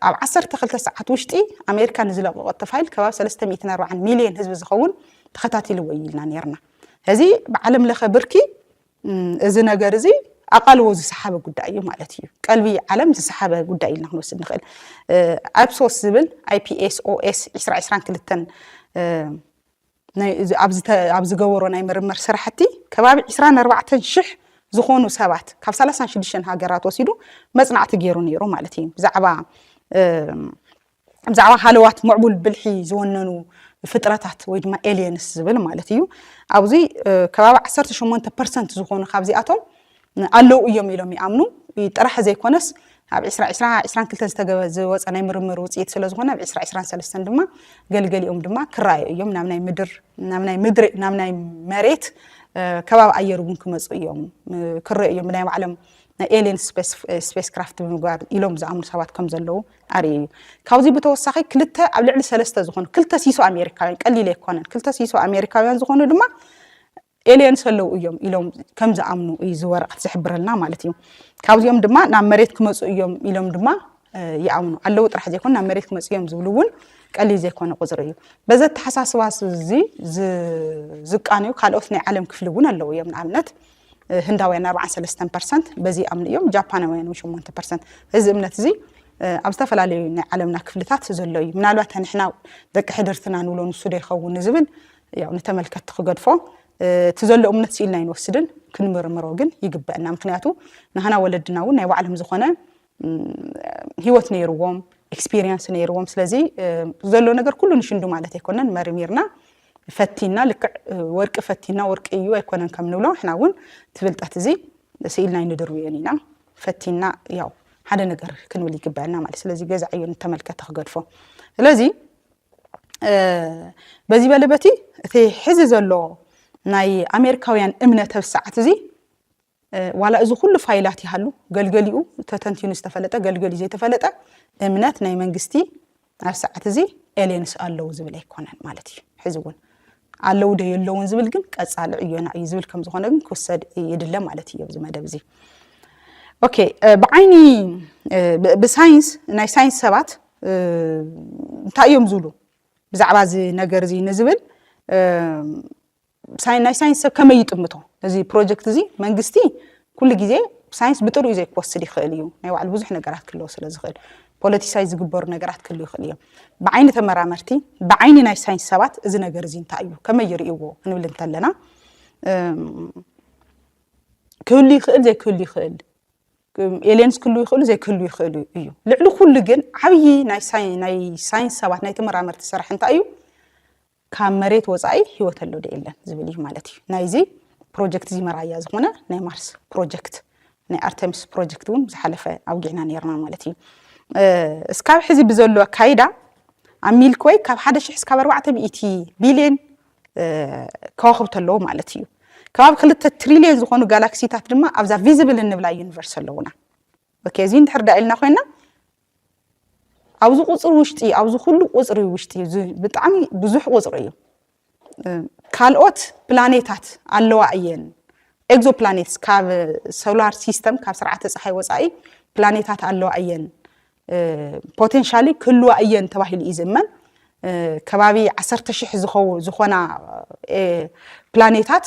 ኣብ 12 ሰዓት ውሽጢ ኣሜሪካ ንዝለቀቆ ተፋይል ከባቢ 340 ሚልዮን ህዝቢ ዝኸውን ተኸታቲልዎ ኢልና ነርና እዚ ብዓለም ለኸ ብርኪ እዚ ነገር እዚ ኣቃልዎ ዝሰሓበ ጉዳይ እዩ ማለት እዩ ቀልቢ ዓለም ዝሰሓበ ጉዳይ ኢልና ክንወስድ ንኽእል ኣብሶስ ዝብል IPSOS 2022 ኣብ ዝገበሮ ናይ ምርምር ስራሕቲ ከባቢ 24000 ዝኾኑ ሰባት ካብ 36 ሃገራት ወሲዱ መጽናዕቲ ገይሩ ነይሩ ማለት እዩ ብዛዕባ ሃለዋት ሙዕቡል ብልሒ ዝወነኑ ፍጥረታት ወይ ድማ ኤሊየንስ ዝብል ማለት እዩ ኣብዚ ከባቢ 18% ዝኾኑ ካብዚኣቶም ኣለዉ እዮም ኢሎም ይኣምኑ ጥራሕ ዘይኮነስ ኣብ 2022 ዝወፀ ናይ ምርምር ውፅኢት ስለ ዝኾነ ኣብ 2023 ድማ ገልገሊኦም ድማ ክረኣዩ እዮም ናብ ናይ መሬት ከባቢ ኣየር እውን ክመፁ እዮም ክረኣዩ እዮም ብናይ ባዕሎም ኤሊየን ስፔስ ክራፍት ብምግባር ኢሎም ዝኣምኑ ሰባት ከም ዘለዉ ኣርእዩ ካብዚ ብተወሳኺ ክልተ ኣብ ልዕሊ 3 ዝኾኑ ክልተ ሲሶ ኣሜሪካውያን ቀሊል ኣይኮነን ክልተ ሲሶ ኣሜሪካውያን ዝኾኑ ድማ ኤሊየንስ ኣለዉ እዮም ኢሎም ከም ዝኣምኑ እዩ ዝወረቐት ዝሕብረልና ማለት እዩ ካብዚኦም ድማ ናብ መሬት ክመፁ እዮም ኢሎም ድማ ይኣምኑ ኣለዉ ጥራሕ ዘይኮነ ናብ መሬት ክመፁ እዮም ዝብሉ እውን ቀሊል ዘይኮነ ቁፅሪ እዩ በዚ ተሓሳስባስ እዚ ዝቃንዩ ካልኦት ናይ ዓለም ክፍሊ እውን ኣለዉ እዮም ንኣብነት ህንዳውያን 43% በዚ ኣምኑ እዮም ጃፓናውያን 8% እዚ እምነት እዚ ኣብ ዝተፈላለዩ ናይ ዓለምና ክፍልታት ዘሎ እዩ ምናልባት ንሕና ደቂ ሕድርትና ንብሎ ንሱ ዶ ይኸውን ዝብል ያው ንተመልከት ክገድፎ تزلوا أمنت سئلنا ينوسدن كن مرمروجن يجبأنا مخنياتو نحنا ولدنا وناي وعلم زخنا هيوت نيروهم experience نيروهم سلزي تزلوا نجار كله نشندو معلته كنا مرميرنا فتينا لك ورك فتينا ورك أيوة يكونن كملوا إحنا ون تفلت أتزي سئلنا يندروا يعني فتينا ياو هذا نجار كن ولي يجبأنا معلش سلزي جزء عيون تملكة تخجرفه سلزي بزي بالبتي في حزز الله ናይ ኣሜሪካውያን እምነት ብሰዓት እዚ ዋላ እዚ ኩሉ ፋይላት ይሃሉ ገልገሊኡ ተተንቲኑ ዝተፈለጠ ገልገሊ ዘይተፈለጠ እምነት ናይ መንግስቲ ኣብ ሰዓት እዚ ኤሊየንስ ኣለው ዝብል ኣይኮነን ማለት እዩ ሕዝውን ኣለው ደ የለውን ዝብል ግን ቀጻሊ ዕዮና እዩ ዝብል ከም ዝኾነ ግን ክወሰድ ይድለ ማለት እዩ እዚ መደብ እዚ ኦኬ ብዓይኒ ብሳይንስ ናይ ሳይንስ ሰባት እንታይ እዮም ዝብሉ ብዛዕባ እዚ ነገር እዚ ንዝብል ናይ ሳይንስ ሰብ ከመይ ይጥምቶ እዚ ፕሮጀክት እዚ መንግስቲ ኩሉ ግዜ ሳይንስ ብጥሩ እዩ ዘይክወስድ ይኽእል እዩ ናይ ባዕሉ ብዙሕ ነገራት ክለው ስለ ዝኽእል ፖለቲሳይ ዝግበሩ ነገራት ክህሉ ይኽእል እዮም ብዓይኒ ተመራመርቲ ብዓይኒ ናይ ሳይንስ ሰባት እዚ ነገር እዚ እንታይ እዩ ከመይ ይርእይዎ ክንብል እንተለና ክህሉ ይኽእል ዘይክህሉ ይኽእል ኤሊየንስ ክህሉ ይኽእሉ ዘይክህሉ ይኽእሉ እዩ ልዕሊ ኩሉ ግን ዓብዪ ናይ ሳይንስ ሰባት ናይ ተመራመርቲ ስራሕ እንታይ እዩ ካብ መሬት ወፃኢ ህይወት ኣሎ ዶ የለን ዝብል እዩ ማለት እዩ ናይዚ ፕሮጀክት እዚ መራያ ዝኾነ ናይ ማርስ ፕሮጀክት ናይ ኣርተሚስ ፕሮጀክት እውን ዝሓለፈ ኣውጊዕና ነርና ማለት እዩ እስካብ ሕዚ ብዘሎ ካይዳ ኣብ ሚልክዌይ ካብ 1000 እስካብ 400 ቢልዮን ከዋኽብቲ ኣለዎ ማለት እዩ ከባቢ 2 ትሪልዮን ዝኾኑ ጋላክሲታት ድማ ኣብዛ ቪዚብል እንብላ ዩኒቨርስ ኣለውና ኦኬ እዚ እንድሕር ዳኢልና ኮይና ኣብዚ ቁፅሪ ውሽጢ ኣብዚ ኩሉ ቁፅሪ ውሽጢ ብጣዕሚ ብዙሕ ቁፅሪ እዩ ካልኦት ፕላኔታት ኣለዋ እየን ኤግዞፕላኔትስ ካብ ሶላር ሲስተም ካብ ስርዓተ ፀሓይ ወፃኢ ፕላኔታት ኣለዋ እየን ፖቴንሻሊ ክህልዋ እየን ተባሂሉ እዩ ዝእመን ከባቢ 10,000 ዝኾና ፕላኔታት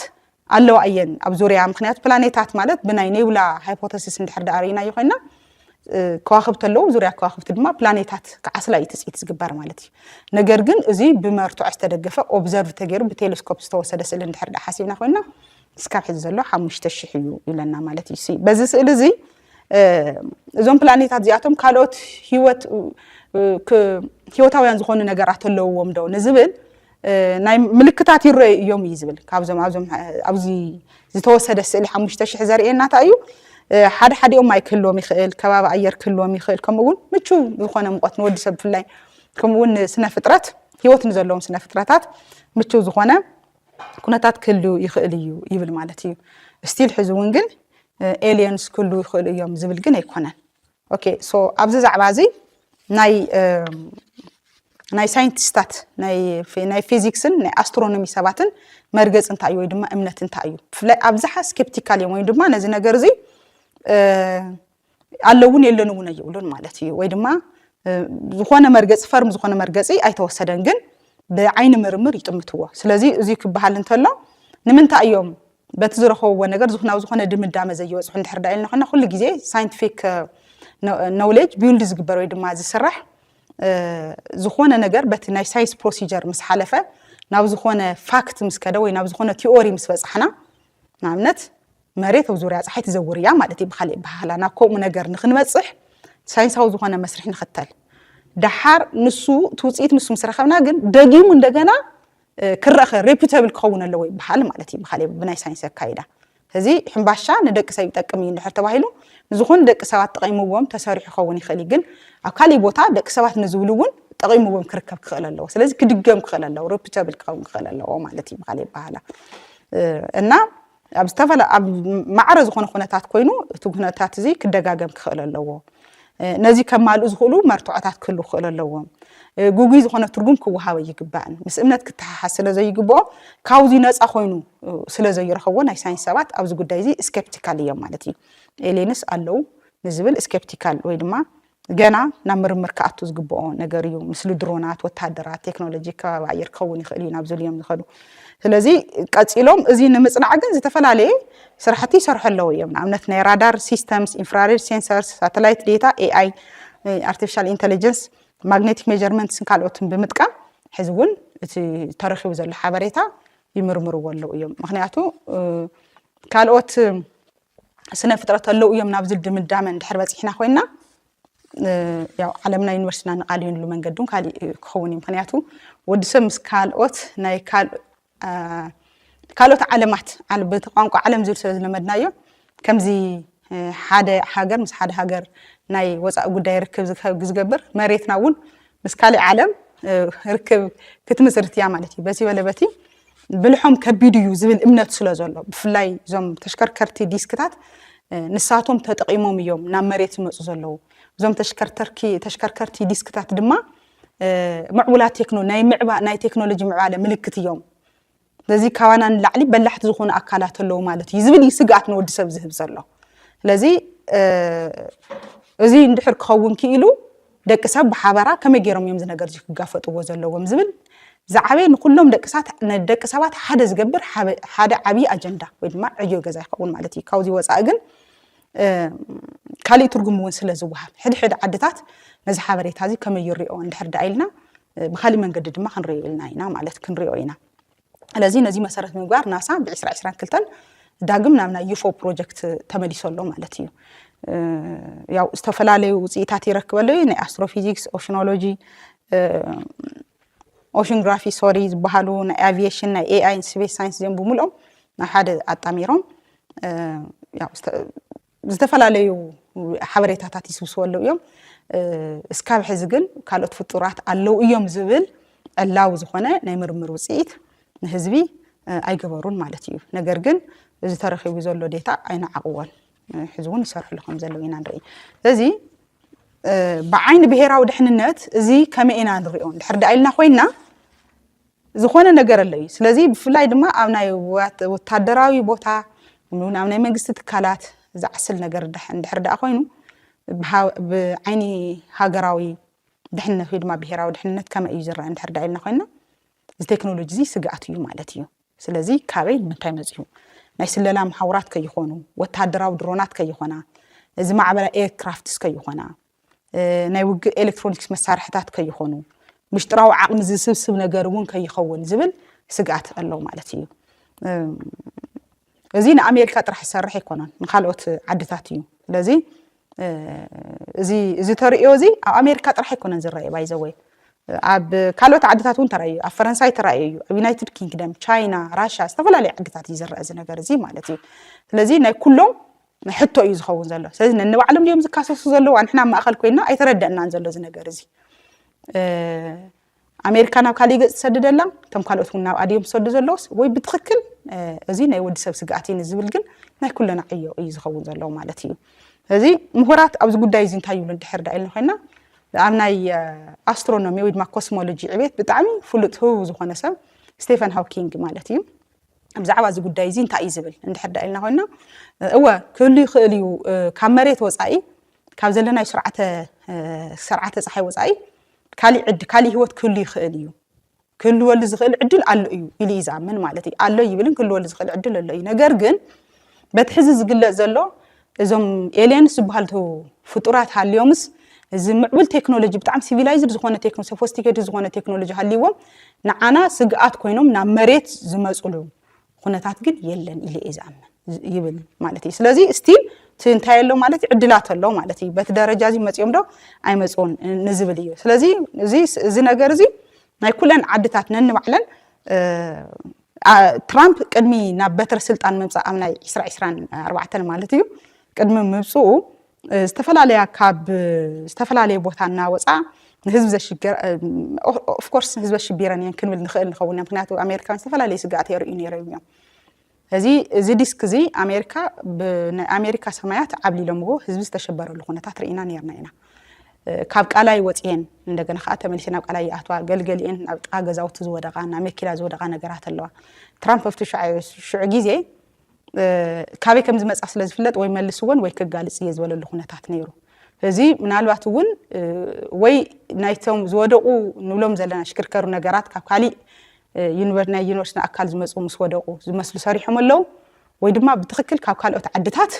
ኣለዋ እየን ኣብ ዙርያ ምክንያቱ ፕላኔታት ማለት ብናይ ኔቡላ ሃይፖቴሲስ እንድሕር ዳርኢና ይኾይና ከዋኽብቲ ኣለዉ ዙርያ ከዋኽብቲ ድማ ፕላኔታት ከዓስላ እዩ ትፅኢት ዝግበር ማለት እዩ ነገር ግን እዚ ብመርቱዕ ዝተደገፈ ኦብዘርቭ ተገይሩ ብቴሌስኮፕ ዝተወሰደ ስእሊ እንድሕር ዳ ሓሲብና ኮይና እስካብ ሕዚ ዘሎ 5,000 እዩ ይብለና ማለት እዩ በዚ ስእሊ እዚ እዞም ፕላኔታት እዚኣቶም ካልኦት ህይወታውያን ዝኾኑ ነገራት ኣለውዎም ዶ ንዝብል ናይ ምልክታት ይረአዩ እዮም እዩ ዝብል ካብዞም ኣብዚ ዝተወሰደ ስእሊ 5,000 ዘርእየና እንታይ እዩ ሓደ ሓዲኦም ማይ ክህልዎም ይኽእል ከባቢ ኣየር ክህልዎም ይኽእል ከምኡውን ምቹው ዝኾነ ሙቐት ንወዲ ሰብ ብፍላይ ከምኡውን ስነ ፍጥረት ህይወት ንዘለዎም ስነ ፍጥረታት ምቹው ዝኾነ ኩነታት ክህሉ ይኽእል እዩ ይብል ማለት እዩ ስቲል ሕዚ እውን ግን ኤሊየንስ ክህሉ ይኽእሉ እዮም ዝብል ግን ኣይኮነን ኦኬ ሶ ኣብዚ ዛዕባ እዚ ናይ ሳይንቲስታት ናይ ፊዚክስን ናይ ኣስትሮኖሚ ሰባትን መርገፅ እንታይ እዩ ወይ ድማ እምነት እንታይ እዩ ብፍላይ ኣብዝሓ ስኬፕቲካል እዮም ወይ ድማ ነዚ ነገር እዚ ኣለውን የለን እውን ኣይብሉን ማለት እዩ ወይ ድማ ዝኾነ መርገፂ ፈርም ዝኾነ መርገፂ ኣይተወሰደን ግን ብዓይኒ ምርምር ይጥምትዎ ስለዚ እዚ ክበሃል እንተሎ ንምንታይ እዮም በቲ ዝረኸብዎ ነገር ዝኾነ ድምዳመ ዘይወፅሑ እንድሕር ዳኢልና ኮይና ኩሉ ግዜ ሳይንቲፊክ ኖውሌጅ ቢልድ ዝግበር ወይ ድማ ዝስራሕ ዝኾነ ነገር በቲ ናይ ሳይንስ ፕሮሲጀር ምስ ሓለፈ ናብ ዝኾነ ፋክት ምስ ከደ ወይ ናብ ዝኾነ ቲዮሪ ምስ በፅሕና ንኣብነት መሬት ኣብ ዙርያ ፀሓይ ትዘውር እያ ማለት እዩ ብካሊእ ባህላ ናብ ከምኡ ነገር ንክንበፅሕ ሳይንሳዊ ዝኾነ መስርሕ ንኽተል ድሓር ንሱ ትውፅኢት ንሱ ምስ ረኸብና ግን ደጊሙ እንደገና ክረኸ ሬፑተብል ክኸውን ኣለዎ ይበሃል ማለት እዩ ብካሊእ ብናይ ሳይንስ ኣካይዳ እዚ ሕምባሻ ንደቂ ሰብ ይጠቅም እዩ እንድሕር ተባሂሉ ንዝኾኑ ደቂ ሰባት ጠቒምዎም ተሰሪሑ ይኸውን ይኽእል ግን ኣብ ካሊእ ቦታ ደቂ ሰባት ንዝብሉ እውን ጠቒምዎም ክርከብ ክኽእል ኣለዎ ስለዚ ክድገም ክኽእል ኣለዎ ሬፑተብል ክኸውን ክኽእል ኣለዎ ማለት እዩ ብካሊእ ባህላ እና ኣብ ማዕረ ዝኾነ ኩነታት ኮይኑ እቲ ኩነታት እዚ ክደጋገም ክኽእል ኣለዎ ነዚ ከማልኡ ዝኽእሉ መርትዖታት ክህሉ ክኽእል ኣለዎም ጉጉይ ዝኾነ ትርጉም ክወሃበ ይግባእን ምስ እምነት ክትሓሓዝ ስለ ዘይግብኦ ካብዚ ነፃ ኮይኑ ስለ ዘይረኸቦ ናይ ሳይንስ ሰባት ኣብዚ ጉዳይ እዚ ስኬፕቲካል እዮም ማለት እዩ ኤሊየንስ ኣለው ንዝብል ስኬፕቲካል ወይ ድማ ገና ናብ ምርምር ክኣቱ ዝግብኦ ነገር እዩ ምስሊ ድሮናት ወታደራት ቴክኖሎጂ ከባቢ ኣየር ክኸውን ይኽእል እዩ ናብ ዝልዮም ዝኸዱ ስለዚ ቀፂሎም እዚ ንምፅናዕ ግን ዝተፈላለየ ስራሕቲ ይሰርሑ ኣለዉ እዮም ንኣብነት ናይ ራዳር ሲስተምስ ኢንፍራሬድ ሴንሰርስ ሳተላይት ዴታ ኤአይ ኣርቲፊሻል ኢንተሊጀንስ ማግኔቲክ ሜጀርመንትስን ካልኦትን ብምጥቃም ሕዚ እውን እቲ ተረኺቡ ዘሎ ሓበሬታ ይምርምርዎ ኣለዉ እዮም ምክንያቱ ካልኦት ስነ ፍጥረት ኣለዉ እዮም ናብ ዝድምዳመ እንድሕር በፂሕና ኮይና ያው ዓለምና ዩኒቨርሲቲና ንቃልዩንሉ መንገዲ እውን ካሊእ ክኸውን እዩ ምክንያቱ ወዲ ሰብ ምስ ካልኦት ናይ ካልኦት ዓለማት በቲ ቋንቋ ዓለም ዝብል ስለ ዝለመድናዮ ከምዚ ሓደ ሃገር ምስ ሓደ ሃገር ናይ ወፃኢ ጉዳይ ርክብ ዝገብር መሬትና እውን ምስ ካሊእ ዓለም ርክብ ክትምስርት እያ ማለት እዩ በቲ በለበቲ ብልሖም ከቢዱ እዩ ዝብል እምነት ስለ ዘሎ ብፍላይ ዞም ተሽከርከርቲ ዲስክታት ንሳቶም ተጠቂሞም እዮም ናብ መሬት ይመጹ ዘለው ዞም ተሽከርከርቲ ዲስክታት ድማ معولات ናይ ቴክኖሎጂ ምዕባለ ምልክት እዮም ለዚ ካባና ንላዕሊ በላሕቲ ዝኾኑ ኣካላት ኣለዉ ማለት እዩ ዝብል ይስጋት ንወዲ ሰብ ዝህብ ዘሎ ስለዚ እዚ እንድሕር ክኸውን ክኢሉ ደቂ ሰብ ብሓባራ ከመይ ገይሮም እዮም ዝነገር ዝጋፈጥዎ ዘለዎም ዝብል ዝዓበየ ንኩሎም ደቂ ሰባት ሓደ ዝገብር ሓደ ዓቢ ኣጀንዳ ወይ ድማ ዕዮ ገዛ ይኸውን ማለት እዩ ካብዚ ወፃኢ ግን ካልእ ትርጉም እውን ስለ ዝወሃብ ሕድሕድ ዓድታት ነዚ ሓበሬታ እዚ ከመይ ይርኦ እንድሕር ዳኢልና ብኻልእ መንገዲ ድማ ክንሪኦ ኢልና ኢና ማለት ክንሪኦ ኢና ስለዚ ነዚ መሰረት ምግባር ናሳ ብ2022 ዳግም ናብ ናይ ዩፎ ፕሮጀክት ተመሊሰሎ ማለት እዩ ያው ዝተፈላለዩ ውጽኢታት ይረክበሉ ናይ አስትሮፊዚክስ ኦሽኖሎጂ ኦሽንግራፊ ሶሪ ዝበሃሉ ናይ አቪዬሽን ናይ ኤአይ ስፔስ ሳይንስ ዘም ብምልኦም ናብ ሓደ ኣጣሚሮም ያው ዝተፈላለዩ ሓበሬታታት ይስብስበሉ እዮም እስካብ ሕዚ ግን ካልኦት ፍጡራት ኣለው እዮም ዝብል ዕላው ዝኾነ ናይ ምርምር ውጽኢት ንህዝቢ ኣይገበሩን ማለት እዩ ነገር ግን እዚ ተረኺቡ ዘሎ ዴታ ኣይነዓቅዎን ሕዝቡን ይሰርሕሉ ከም ዘለው ኢና ንርኢ ስለዚ ብዓይኒ ብሄራዊ ድሕንነት እዚ ከመይ ኢና ንሪኦ እንድሕር ዳኢልና ኮይና ዝኾነ ነገር ኣሎ እዩ ስለዚ ብፍላይ ድማ ኣብ ናይ ወታደራዊ ቦታ ኣብ ናይ መንግስቲ ትካላት ዝዓስል ነገር እንድሕር ዳኣ ኮይኑ ብዓይኒ ሃገራዊ ድሕንነት ወይ ድማ ብሄራዊ ድሕንነት ከመይ እዩ ዝረአ እንድሕር ዳኢልና ኮይና እዚ ቴክኖሎጂ እዚ ስጋኣት እዩ ማለት እዩ ስለዚ ካበይ ምንታይ መፅኡ ናይ ስለላ መሓውራት ከይኾኑ ወታደራዊ ድሮናት ከይኾና እዚ ማዕበላ ኤርክራፍትስ ከይኾና ናይ ውግእ ኤሌክትሮኒክስ መሳርሕታት ከይኾኑ ምሽጥራዊ ዓቕሚ ዝስብስብ ነገር እውን ከይኸውን ዝብል ስጋኣት ኣለዎ ማለት እዩ እዚ ንኣሜሪካ ጥራሕ ዝሰርሕ ኣይኮነን ንካልኦት ዓድታት እዩ ስለዚ እዚ ተርእዮ እዚ ኣብ ኣሜሪካ ጥራሕ ኣይኮነን ዝረአየ ባይዘወይ ኣብ ካልኦት ዓድታት እውን ተራእዩ ኣብ ፈረንሳይ ተራእዩ እዩ ኣብ ዩናይትድ ኪንግደም ቻይና ራሽያ ዝተፈላለዩ ዓድታት እዩ ዝረአ እዚ ነገር እዚ ማለት እዩ ስለዚ ናይ ኩሎም ሕቶ እዩ ዝኸውን ዘሎ ስለዚ ነንባዕሎም ድዮም ዝካሰሱ ዘለዉ ንሕና ማእኸል ኮይና ኣይተረድአናን ዘሎ እዚ ነገር እዚ ኣሜሪካ ናብ ካሊእ ገጽ ትሰድደላ እቶም ካልኦት እውን ናብ ኣድዮም ዝሰዱ ዘለውስ ወይ ብትኽክል እዚ ናይ ወዲ ሰብ ስጋኣት እዩ ዝብል ግን ናይ ኩለና ዕዮ እዩ ዝኸውን ዘሎ ማለት እዩ ስለዚ ምሁራት ኣብዚ ጉዳይ እዚ እንታይ ይብሉ እንድሕር ዳኢልና ኮይና ኣብ ናይ ኣስትሮኖሚ ወይ ድማ ኮስሞሎጂ ዕቤት ብጣዕሚ ፍሉጥ ህቡብ ዝኾነ ሰብ ስቴፈን ሃውኪንግ ማለት እዩ ብዛዕባ እዚ ጉዳይ እዚ እንታይ እዩ ዝብል እንድሕር ዳኢልና ኮይና እወ ክህሉ ይኽእል እዩ ካብ መሬት ወፃኢ ካብ ዘለና ስርዓተ ፀሓይ ወፃኢ ካሊእ ህይወት ክህሉ ይኽእል እዩ ክህልወሉ ዝኽእል ዕድል ኣሎ እዩ ኢሉ ይዛምን ማለት እዩ ኣሎ ይብልን ክህልወሉ ዝኽእል ዕድል ኣሎ እዩ ነገር ግን በቲ ሕዚ ዝግለጽ ዘሎ እዞም ኤልየንስ ዝበሃሉ ፍጡራት ሃልዮምስ እዚ ምዕብል ቴክኖሎጂ ብጣዕሚ ሲቪላይዝድ ዝኾነ ቴክኖሎጂ ሶፊስቲኬትድ ዝኾነ ቴክኖሎጂ ሃልይዎም ንዓና ስግኣት ኮይኖም ናብ መሬት ዝመፅሉ ኩነታት ግን የለን ኢሉ ይዛምን ይብል ማለት እዩ ስለዚ ስቲል እንታይ ኣሎ ማለት ዕድላት ኣሎ ማለት እዩ በቲ ደረጃ እዚ መፅዮም ዶ ኣይመፅውን ንዝብል እዩ ስለዚ እዚ ነገር እዚ ናይ ኩለን ዓድታት ነንባዕለን ትራምፕ ቅድሚ ናብ በትረ ስልጣን ምምፃእ ኣብ ናይ 2024 ማለት እዩ ቅድሚ ምምፅኡ ዝተፈላለየ ቦታ እናወፃ ንህዝቢ ዘሽግር ኦፍ ኮርስ ህዝቢ ዘሽቢረን እየን ክንብል ንኽእል ንኸውን ምክንያቱ ኣሜሪካን ዝተፈላለየ ስጋኣት የርእዩ ነይሮም እዮም እዚ ዲስክ እዚ ብናይ ኣሜሪካ ሰማያት ዓብሊሎምዎ ህዝቢ ዝተሸበረሉ ኩነታት ርኢና ነርና ኢና ካብ ቃላይ ወፅየን እንደገና ከዓ ተመሊሰን ናብ ቃላይ ይኣትዋ ገልገሊአን ናብ ጥቃ ገዛውቲ ዝወደቃ ናብ መኪና ዝወደቃ ነገራት ኣለዋ ትራምፕ ኣብቲ ሽዑ ግዜ ካበይ ከም ዝመፃ ስለ ዝፍለጥ ወይ መልስዎን ወይ ክጋልፅ እየ ዝበለሉ ኩነታት ነይሩ ስለዚ ምናልባት እውን ወይ ናይቶም ዝወደቁ ንብሎም ዘለና ሽክርከሩ ነገራት ካብ ካሊእ ናይ ዩኒቨርሲቲ ኣካል ዝመፁ ምስ ወደቁ ዝመስሉ ሰሪሖም ኣለዉ ወይ ድማ ብትኽክል ካብ ካልኦት ዓድታት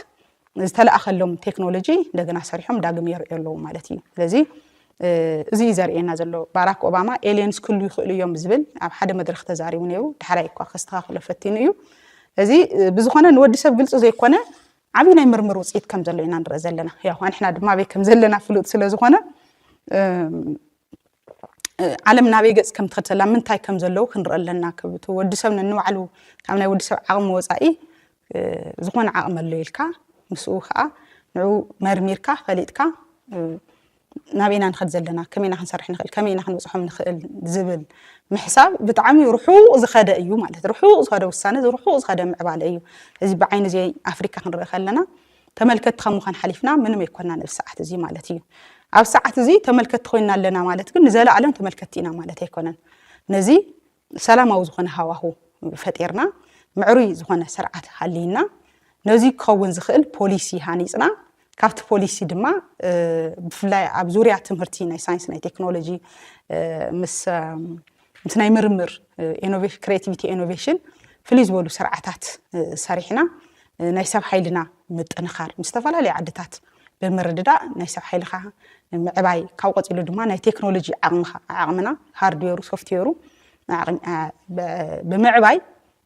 ዝተለኣኸሎም ቴክኖሎጂ እንደገና ሰሪሖም ዳግም የርእዩ ኣለዉ ማለት እዩ ስለዚ እዚ ዘርእየና ዘሎ ባራክ ኦባማ ኤልየንስ ክህሉ ይኽእሉ እዮም ዝብል ኣብ ሓደ መድረክ ተዛሪቡ ነይሩ ድሕራይ እኳ ከስተኻኽሎ ፈቲኑ እዩ እዚ ብዝኾነ ንወዲ ሰብ ግልፂ ዘይኮነ ዓብዪ ናይ ምርምር ውፅኢት ከም ዘሎ ኢና ንርኢ ዘለና ያው ንሕና ድማ ኣበይ ከም ዘለና ፍሉጥ ስለ ዝኾነ ዓለም ናበይ ገፅ ከም ትኸድ ዘላ ምንታይ ከም ዘለዉ ክንርኢ ኣለና ክብቲ ወዲ ሰብ ነንባዕሉ ካብ ናይ ወዲ ሰብ ዓቕሚ ወፃኢ ዝኾነ ዓቕሚ ኣሎ ኢልካ ምስኡ ከዓ ንዑ መርሚርካ ፈሊጥካ نابينا نخد زلنا كمينا خنسرح نخل كمينا خنوصحهم نخل زبل محساب بتعمي روحو زخدا أيو مالت روحو زخدا والسنة روحو زخدا معبال أيو إذا بعين زي أفريقيا خنر خلنا تملكت خمو خن حليفنا من ما يكوننا نفس ساعة زي مالتي أو ساعة زي تملكت خوينا لنا مالت كن نزال علم تملكتينا مالت يكونن نزي سلام أو زخنا هواهو فتيرنا معروي زخنا سرعة حلينا نزي كون زخل بوليسي هانيسنا كافت بوليسي دما بفلاي أبزوري عتمرتي ناي ساينس ناي تكنولوجي مس ناي مرمر innovation creativity innovation فليز بولو سرعتات سريحنا ناي سب حيلنا متنخار مستفلا لي عدتات بمرددا ناي سب حيلخا معباي كاوقت إلو دما ناي تكنولوجي عقمنا هاردوير وسوفتوير بمعباي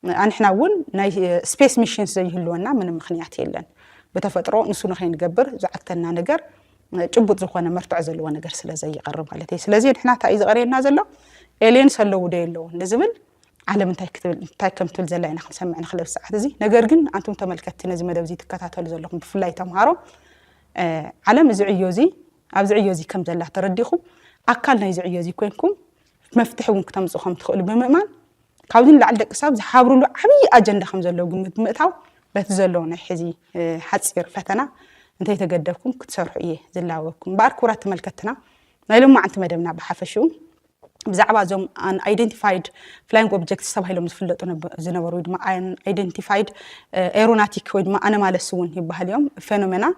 أنحنا ون ناي سبيس ميشنز زي هلونا من مخنيات يلن بتفترو نسو نخين نقبر زعقتنا نقر جبط زخوانا مرتع زلوا نقر سلا زي قرب على سلازي نحنا تايز غرينا نازلو إلين سلو ديلو نزبل على من تايكم تلزل لنا سمعنا خلال الساعة زي نقرقن أنتم تملكتنا زي مدى بزي تكاتاتو لزلكم بفلاي تمهارو على مزعيوزي أبزعيوزي كم زلا ترديخو أكلنا يزعيوزي كوينكم مفتحون كتمزخهم تخلوا بمؤمن كاودين لعندك إصاب زحابرو له حبي أجندة خمزلو قمت مئتاو بتزلون حزي حتصير فتنا انت يتقدمكم كتسرحوا ايه زلاوكم باركورات ملكتنا نايلوم ما انت مدمنا بحفشو بزعبا زوم ان identified flying objects سبهيلهم زفلطون زنبرو يدما ان identified aeronautic ويدما انا مالسون يبحال يوم فينومينا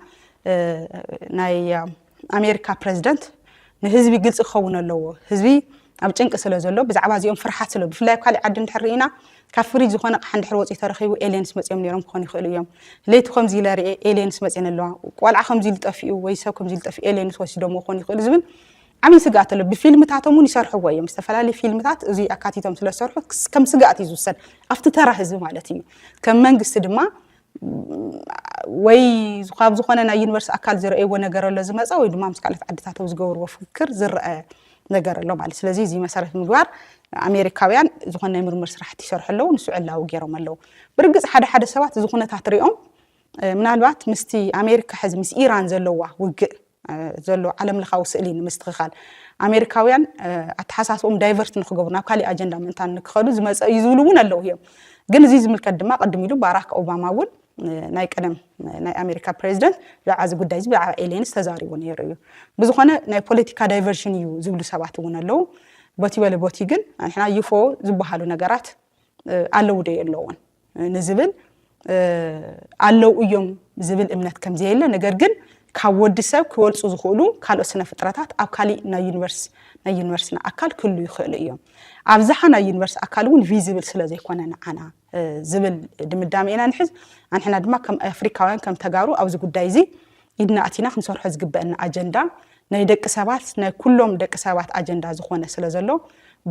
ناي امريكا بريزيدنت نهزبي قلص يخون اللو هزبي اب ጭንቅ ስለ ዘሎ ብዛዕባ እዚኦም ፍርሓት ስለ ብፍላይ ካሊ ዓዲ እንድሕሪና ካብ ፍሪጅ ዝኾነ ቀሓ እንድሕር ወፂ ተረኺቡ ኤሊየንስ መፅኦም ነይሮም ክኾኑ ይኽእሉ እዮም ለይቲ ከምዚ ኢለ ርኤ ኤሊየንስ መፅአን ኣለዋ ቆልዓ ከምዚ ኢሉ ጠፊኡ ወይ ሰብ ከምዚ ኢሉ ጠፊኡ ኤሊየንስ ወሲዶሞ ክኾኑ ይኽእሉ ዝብል ዓብዪ ስጋኣት ኣሎ ብፊልምታቶም እውን ይሰርሕዎ እዮም ዝተፈላለዩ ፊልምታት እዚ ኣካቲቶም ስለ ዝሰርሑ ከም ስጋኣት እዩ ዝውሰድ ኣብቲ ተራ ህዝቢ ማለት እዩ ከም መንግስቲ ድማ ወይ ካብ ዝኾነ ናይ ዩኒቨርስ ኣካል ዝረአይዎ ነገር ኣሎ ዝመፃ ወይ ድማ ምስ ካልኦት ዓድታት ዝገብርዎ ፍክር ዝረአ ነገር ኣሎ ማለት ስለዚህ እዚ መሰረት ምግባር ኣሜሪካውያን ዝኾነ ምርምር ስራሕቲ ይሰርሑ ኣለዉ ንሱ ዕላው ገይሮም ኣለዉ ብርግጽ ሓደ ሰባት ዝኾነታት ሪኦም ምናልባት ምስቲ ኣሜሪካ ሕዚ ምስ ኢራን ዘለዋ ውግእ ዘሎ ዓለም ለኻዊ ስእሊ ንምስትኽኻል ኣሜሪካውያን ኣተሓሳስቦም ዳይቨርት ንኽገብሩ ናብ ካሊእ ኣጀንዳ ምንታን ንክኸዱ ዝመፀ እዩ ዝብሉ እውን ኣለዉ እዮም ግን እዚ ዝምልከት ድማ ቅድም ኢሉ ባራክ ኦባማ እውን ናይ ቀደም ናይ ኣሜሪካ ፕሬዚደንት ብዛዕባ እዚ ጉዳይ እዚ ብዛዕባ ኤሊየንስ ተዛሪቡ ነይሩ እዩ ብዝኾነ ናይ ፖለቲካ ዳይቨርሽን እዩ ዝብሉ ሰባት እውን ኣለዉ ቦቲ በለ ቦቲ ግን ንሕና ይፎ ዝበሃሉ ነገራት ኣለዉ ዶ የለውን ንዝብል ኣለዉ እዮም ዝብል እምነት ከምዚ የለ ነገር ግን ካብ ወዲ ሰብ ክወልፁ ዝኽእሉ ካልኦት ስነ ፍጥረታት ኣብ ካሊእ ናይ ዩኒቨርስና ኣካል ክህሉ ይኽእሉ እዮም ኣብዛሓ ናይ ዩኒቨርስ ኣካል እውን ቪዚብል ስለ ዘይኮነ ንዓና ዝብል ድምዳሜ ኢና ንሕዝ ኣንሕና ድማ ከም ኣፍሪካውያን ከም ተጋሩ ኣብዚ ጉዳይ እዚ ኢድና ኣቲና ክንሰርሖ ዝግበአና ኣጀንዳ ናይ ደቂ ሰባት ናይ ኩሎም ደቂ ሰባት ኣጀንዳ ዝኾነ ስለ ዘሎ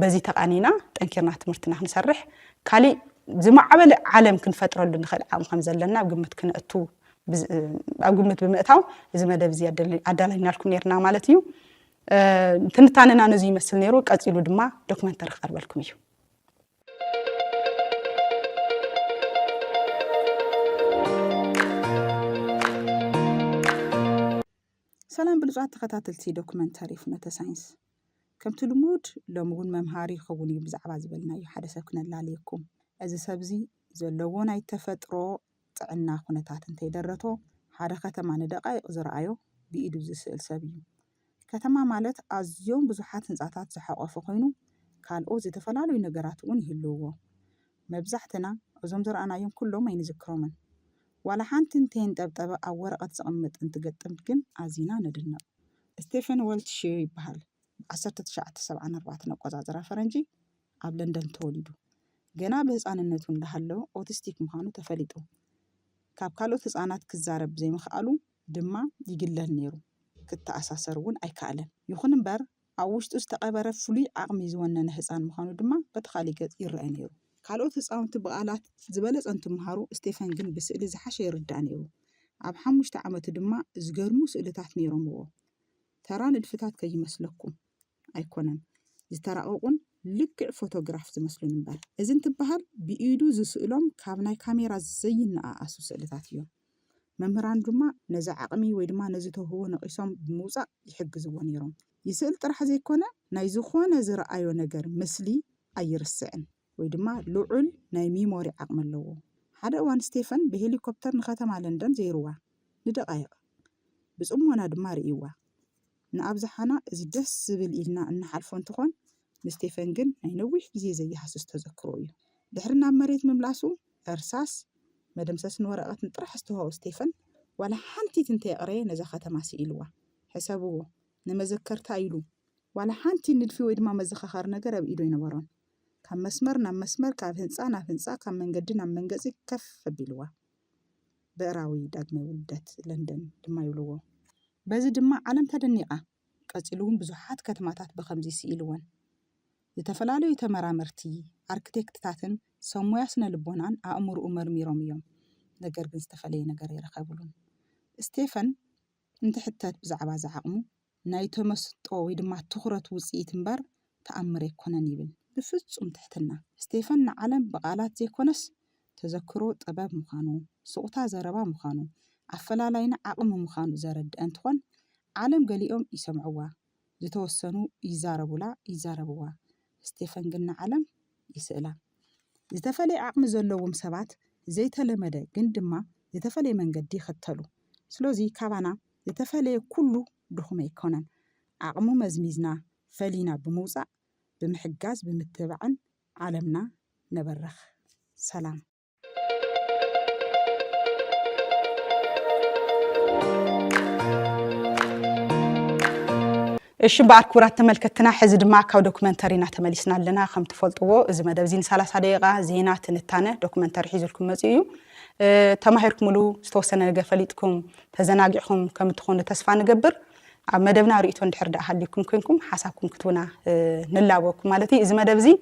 በዚ ተቃኒና ጠንኪርና ትምህርትና ክንሰርሕ ካሊእ ዝማዕበለ ዓለም ክንፈጥረሉ ንኽእል ዓቕሚ ከም ዘለና ኣብ ግምት ክንእቱ ኣብ ግምት ብምእታው እዚ መደብ እዚ ኣዳላይናልኩም ነርና ማለት እዩ ትንታነና ነዚ ይመስል ነይሩ ቀፂሉ ድማ ዶክመንተሪ ክቐርበልኩም እዩ ሰላም ብሉጻት ተኸታተልቲ ዶክመንተሪ ፍኖተ ሳይንስ ከምቲ ልሙድ ሎሚ እውን መምሃሪ ይኸውን እዩ ብዛዕባ ዝበልናዮ ሓደ ሰብ ክነላልየኩም እዚ ሰብ እዚ ዘለዎ ናይ ተፈጥሮ ጥዕና ኩነታት እንተይደረቶ ሓደ ከተማ ንደቃይቕ ዝረኣዮ ብኢዱ ዝስእል ሰብ እዩ ከተማ ማለት ኣዝዮም ብዙሓት ህንፃታት ዝሓቆፈ ኮይኑ ካልኦት ዝተፈላለዩ ነገራት እውን ይህልውዎ መብዛሕትና እዞም ዝረኣናዮም ኩሎም ኣይንዝክሮምን ዋላ ሓንቲ እንተይንጠብጠበ ኣብ ወረቐት ዝቕምጥ እንትገጥም ግን ኣዚና ነድንቕ ስቴፈን ወልትሽ ይበሃል 1974 ኣቆፃፅራ ፈረንጂ ኣብ ለንደን ተወሊዱ ገና ብህፃንነቱ እንዳሃለወ ኦቲስቲክ ምዃኑ ተፈሊጡ ካብ ካልኦት ህፃናት ክዛረብ ዘይምኽኣሉ ድማ ይግለል ነይሩ ክትኣሳሰር እውን ኣይከኣለን ይኹን እምበር ኣብ ውሽጡ ዝተቐበረ ፍሉይ ዓቕሚ ዝወነነ ህፃን ምዃኑ ድማ በቲ ካሊእ ገፅ ይርአ ነይሩ ካልኦት ህፃውንቲ ብቓላት ዝበለፀ እንትምሃሩ ስቴፈን ግን ብስእሊ ዝሓሸ ይርዳእ ነይሩ ኣብ 5 ዓመቱ ድማ ዝገርሙ ስእልታት ነይሮምዎ ተራ ንድፍታት ከይመስለኩም ኣይኮነን ዝተራቐቁን ልክዕ ፎቶግራፍ ዝመስሉን እምበር እዚ እንትበሃል ብኢዱ ዝስእሎም ካብ ናይ ካሜራ ዘይነኣኣሱ ስእልታት እዮም መምህራን ድማ ነዚ ዓቕሚ ወይ ድማ ነዚ ተውህቦ ነቒሶም ብምውፃእ ይሕግዝዎ ነይሮም ይስእል ጥራሕ ዘይኮነ ናይ ዝኾነ ዝረኣዮ ነገር ምስሊ ኣይርስዕን ወይ ድማ ልዑል ናይ ሚሞሪ ዓቕሚ ኣለዎ ሓደ እዋን ስቴፈን ብሄሊኮፕተር ንከተማ ለንደን ዘይርዋ ንደቃይቕ ብፅሞና ድማ ርእይዋ ንኣብዝሓና እዚ ደስ ዝብል ኢልና እናሓልፎ እንትኾን ንስቴፈን ግን ናይ ነዊሕ ግዜ ዘይሃስስ ተዘክሮ እዩ ድሕሪ ናብ መሬት ምምላሱ እርሳስ መደምሰስን ወረቐትን ጥራሕ ዝተውሃቦ ስቴፈን ዋላ ሓንቲት እንተየቕረየ ነዛ ከተማ ስኢልዋ ሕሰብዎ ንመዘከርታ ኢሉ ዋላ ሓንቲ ንድፊ ወይ ድማ መዘኻኸሪ ነገር ኣብ ኢዱ ይነበሮን ካብ መስመር ናብ መስመር ካብ ህንፃ ናብ ህንፃ ካብ መንገዲ ናብ መንገዲ ከፍ ኣቢልዋ ብዕራዊ ዳግማይ ውልደት ለንደን ድማ ይብልዎ በዚ ድማ ዓለም ተደኒቓ ቀፂሉ እውን ብዙሓት ከተማታት ብከምዚ ስኢልወን ዝተፈላለዩ ተመራመርቲ ኣርክቴክትታትን ሰብ ሞያ ስነ ልቦናን ኣእምሮኡ መርሚሮም እዮም ነገር ግን ዝተፈለየ ነገር ይረኸብሉን ስቴፈን እንትሕተት ብዛዕባ ዝዓቕሙ ናይ ተመስጦ ወይ ድማ ትኹረት ውፅኢት እምበር ተኣምር ኣይኮነን ይብል ብፍጹም ትሕትና ስቴፈን ንዓለም ብቓላት ዘይኮነስ ተዘክሮ ጥበብ ምዃኑ ስቕታ ዘረባ ምዃኑ ኣፈላላይና ዓቕሚ ምዃኑ ዘረድአ እንትኾን ዓለም ገሊኦም ይሰምዕዋ ዝተወሰኑ ይዛረብዋ ስቴፈን ግን ንዓለም ይስእላ ዝተፈለየ ዓቕሚ ዘለዎም ሰባት ዘይተለመደ ግን ድማ ዝተፈለየ መንገዲ ይኽተሉ ስለዚ ካባና ዝተፈለየ ኩሉ ድኹም ኣይኮነን ዓቕሙ መዝሚዝና ፈሊና ብምውፃእ ብምሕጋዝ ብምትባዕን ዓለምና ነበረኽ ሰላም እሺ በአርኩራት ተመልከተና ሕዚ ድማ ካው ዶክመንተሪና ተመሊስና ኣለና ከም ትፈልጥዎ እዚ መደብ ዚን 30 ደቂቃ ዜና ትንታነ ዶክመንተሪ ሒዙልኩም መጽዩ ተማሂርኩም ሙሉ ዝተወሰነ ነገር ፈሊጥኩም ተዘናጊዕኩም ከም ትኾኑ ተስፋ ንገብር ኣብ መደብና ርእይቶ እንድሕር ዳ ሃሊኩም ኮይንኩም ሓሳብኩም ክትቡና ንላቦኩም ማለት እዚ መደብ ዚ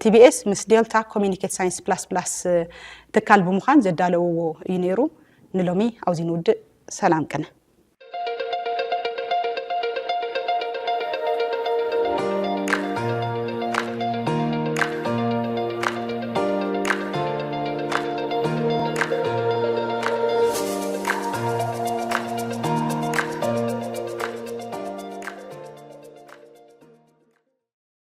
TBS ምስ ዴልታ ኮሚኒኬት ሳይንስ ፕላስ ትካል ብምዃን ዘዳለውዎ እዩ ነይሩ ንሎሚ ኣውዚ ንውድእ ሰላም ቀነ